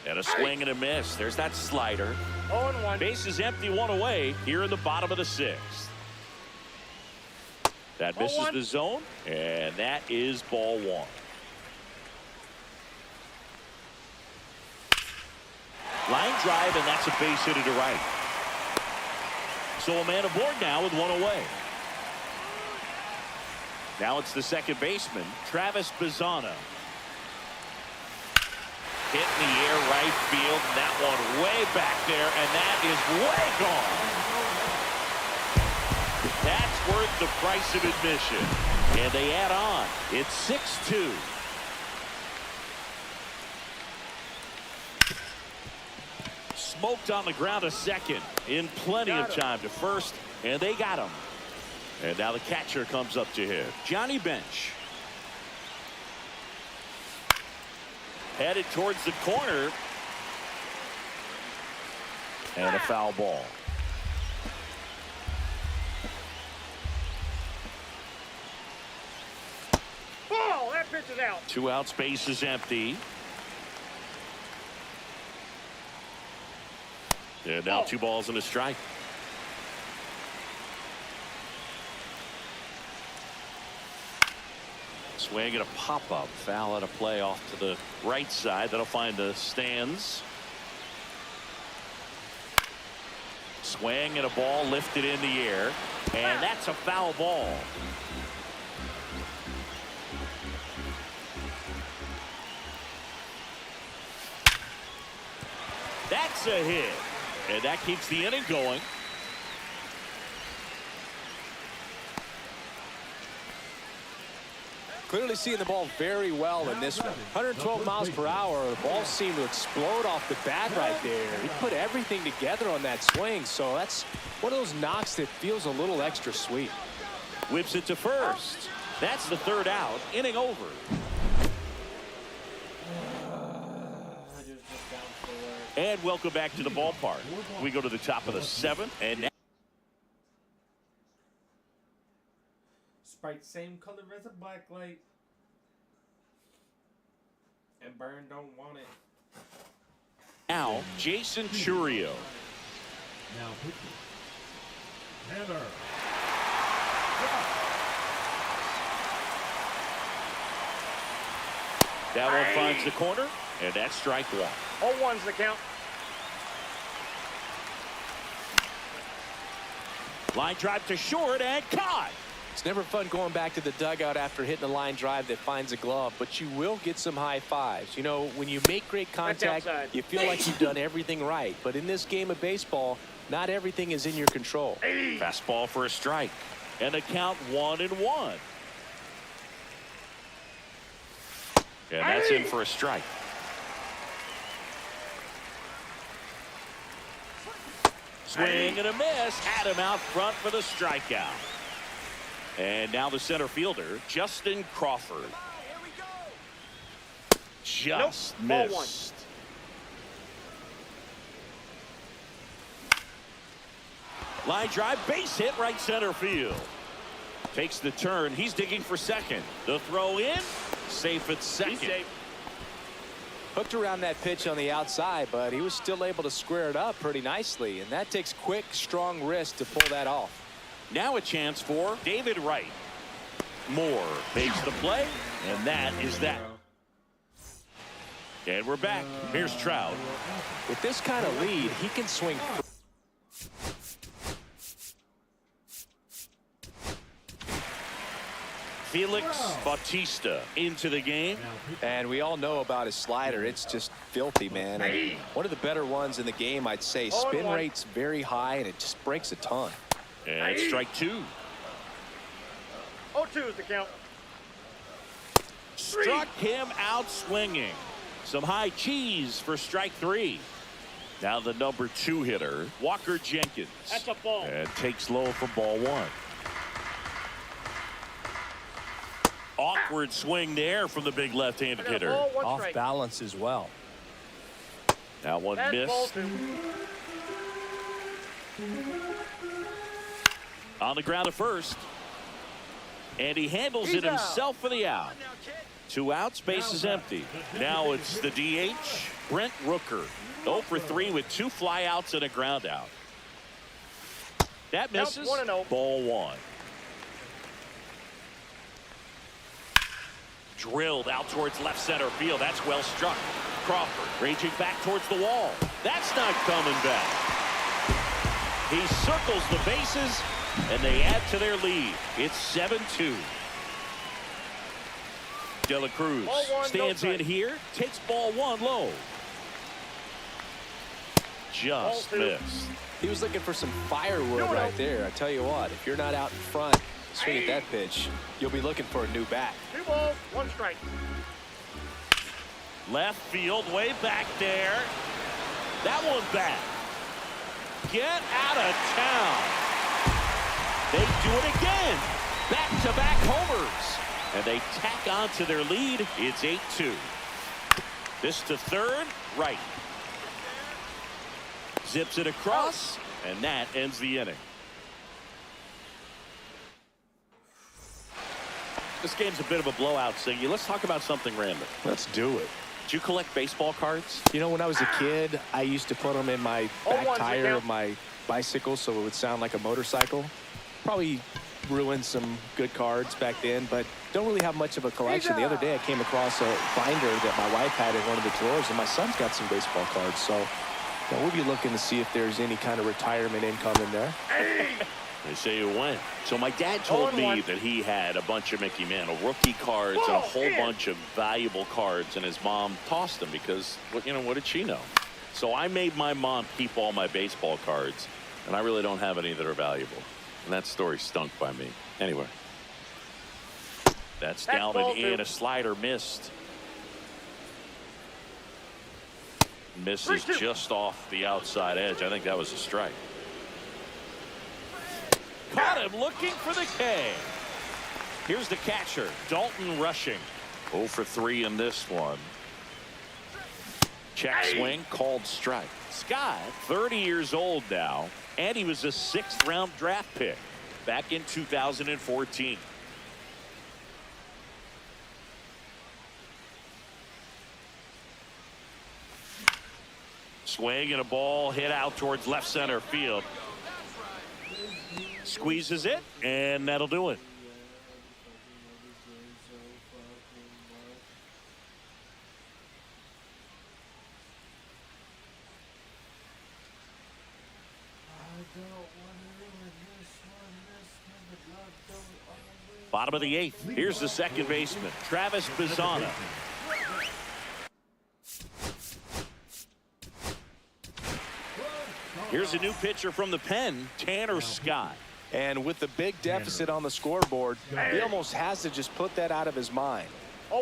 And a swing and a miss. There's that slider. 0-1. Base is empty, 1 away here in the bottom of the 6th. That misses 0-1. the zone, and that is ball 1. Line drive, and that's a base hit to right. So a man aboard now with 1 away. Now it's the second baseman, Travis Bazzana. Hit in the air right field, and that one way back there, and that is way gone. That's worth the price of admission. And they add on. It's 6-2. Smoked on the ground a second in plenty of time to first, and they got him. And now the catcher comes up to him, Johnny Bench. Headed towards the corner. And a foul ball. Ball, that pitch is out. 2 outs, base is empty. And now 2 balls and a strike. Swing and a pop-up. Foul at a play off to the right side. That'll find the stands. Swing and a ball lifted in the air. And that's a foul ball. That's a hit. And that keeps the inning going. Clearly seeing the ball very well in this one. 112 miles per hour. The ball seemed to explode off the bat right there. He put everything together on that swing. So that's one of those knocks that feels a little extra sweet. Whips it to first. That's the 3rd out. Inning over. And welcome back to the ballpark. We go to the top of the 7th, and now Sprite same color as a black light. And Burn don't want it. now Jason Churio. Now pitching. Hammer. That one finds the corner, and that's strike 1. 0-1's the count. Line drive to short and caught. It's never fun going back to the dugout after hitting a line drive that finds a glove, but you will get some high fives. You know, when you make great contact, you feel like you've done everything right. But in this game of baseball, not everything is in your control. Fastball for a strike. And the count 1-1. And that's in for a strike. Swing and a miss. Had him out front for the strikeout. And now the center fielder, Justin Crawford. Just missed. Line drive, base hit, right center field. Takes the turn. He's digging for second. The throw in, safe at second. Hooked around that pitch on the outside, but he was still able to square it up pretty nicely, and that takes quick, strong wrist to pull that off. Now a chance for David Wright. Moore makes the play, and that is that. And we're back. Here's Trout. With this kind of lead, he can swing. Felix Bautista into the game. And we all know about his slider. It's just filthy, man. And one of the better ones in the game, I'd say. Spin rate's very high, and it just breaks a ton. And strike two. 0-2 is the count. Struck him out swinging. Some high cheese for strike three. Now the number 2 hitter, Walker Jenkins. That's a ball. And takes low for ball 1. Awkward swing there from the big left-handed hitter. Off balance as well. That one missed. On the ground at first. And he handles it himself for the out. 2 outs, base is empty. Now it's the DH, Brent Rooker. 0 for 3 with 2 flyouts and a ground out. That misses. 1-0. Ball 1. Drilled out towards left center field. That's well struck. Crawford raging back towards the wall. That's not coming back. He circles the bases, and they add to their lead. It's 7-2. De La Cruz stands in here, takes ball 1 low. Just missed. He was looking for some firewood right there. I tell you what, if you're not out in front, swing at that pitch, you'll be looking for a new bat. 2 balls, 1 strike. Left field, way back there. That one back. Get out of town. They do it again. Back-to-back homers. And they tack on to their lead. It's 8-2. This to third, right. Zips it across, and that ends the inning. This game's a bit of a blowout, Siggy. Let's talk about something random. Let's do it. Did you collect baseball cards? You know, when I was a kid, I used to put them in my back tire of my bicycle so it would sound like a motorcycle. Probably ruined some good cards back then, but don't really have much of a collection. The other day I came across a binder that my wife had in one of the drawers, and my son's got some baseball cards. So we'll be looking to see if there's any kind of retirement income in there. They say you win. So my dad told me that he had a bunch of Mickey Mantle rookie cards and a whole bunch of valuable cards, and his mom tossed them because, what did she know? So I made my mom keep all my baseball cards, and I really don't have any that are valuable. And that story stunk by me. Anyway. That's down and in. A slider missed. Misses just off the outside edge. I think that was a strike. Caught him looking for the K. Here's the catcher, Dalton Rushing. 0 for 3 in this one. Check swing, called strike. Scott, 30 years old now, and he was a 6th round draft pick back in 2014. Swing and a ball hit out towards left center field. Squeezes it, and that'll do it. I don't want to ruin this one. This kind of love don't Bottom of the 8th. Here's the second baseman, Travis Bizzana. Here's a new pitcher from the pen, Tanner Scott. And with the big deficit on the scoreboard, he almost has to just put that out of his mind.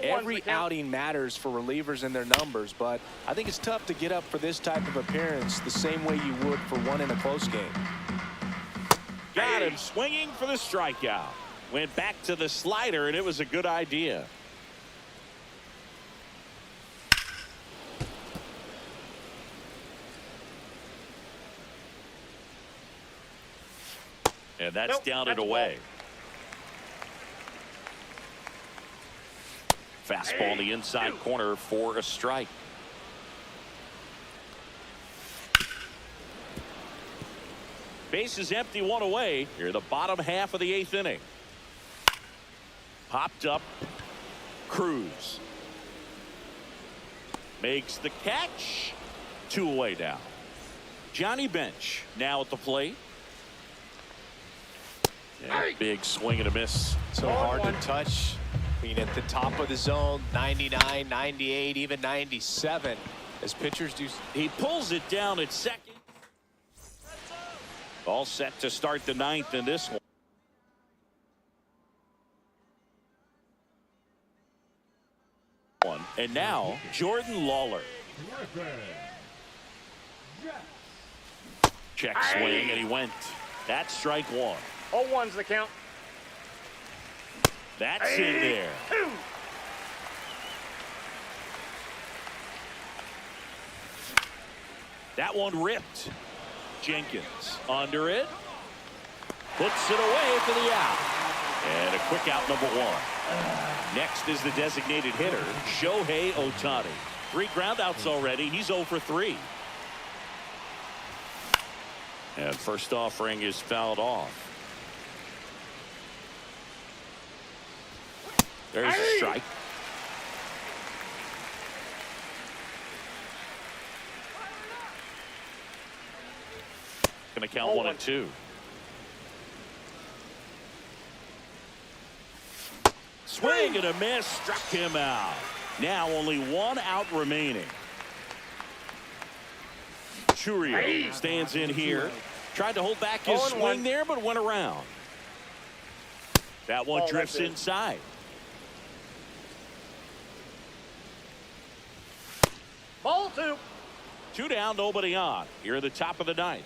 Every outing matters for relievers and their numbers, but I think it's tough to get up for this type of appearance the same way you would for one in a close game. Got him swinging for the strikeout. Went back to the slider, and it was a good idea. And that's down and away. Fastball in the inside corner for a strike. Base is empty, one away. Here the bottom half of the 8th inning. Popped up. Cruz makes the catch. 2 away now. Johnny Bench now at the plate. And big swing and a miss. So hard to touch. Being at the top of the zone, 99, 98, even 97, as pitchers do. He pulls it down at second. All set to start the 9th in this one. And now Jordan Lawler. Check swing, and he went. That's strike 1. 0-1's the count. That's in there. 2. That one ripped. Jenkins under it. Puts it away for the out. And a quick out, number 1. Next is the designated hitter, Shohei Ohtani. 3 groundouts already. He's 0 for 3. And first offering is fouled off. There's a strike. Going to count 1 and 2. Swing and a miss, struck him out. Now only 1 out remaining. Churio stands in here. Tried to hold back his swing there, but went around. That one drifts inside. Ball 2. 2 down, nobody on. Here at the top of the 9th.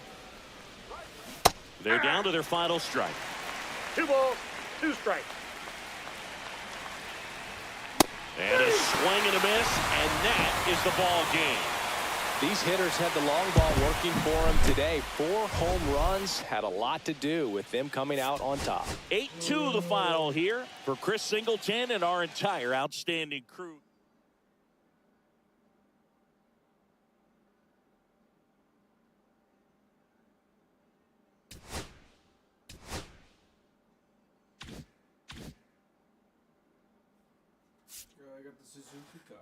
They're down to their final strike. 2 balls, 2 strikes. And a swing and a miss, and that is the ball game. These hitters had the long ball working for them today. 4 home runs had a lot to do with them coming out on top. 8-2 the final here for Chris Singleton and our entire outstanding crew. I got the Suzuki card.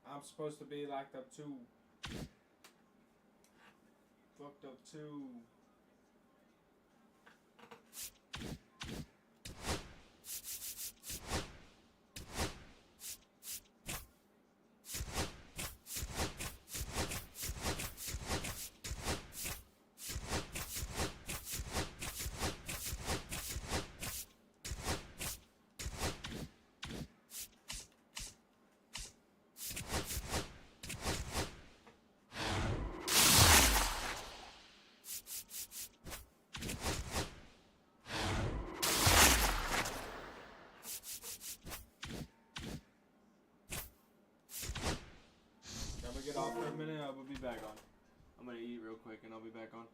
I'm supposed to be locked up too. Fucked up too. take off for a minute. I will be back on. I'm gonna eat real quick and I'll be back on.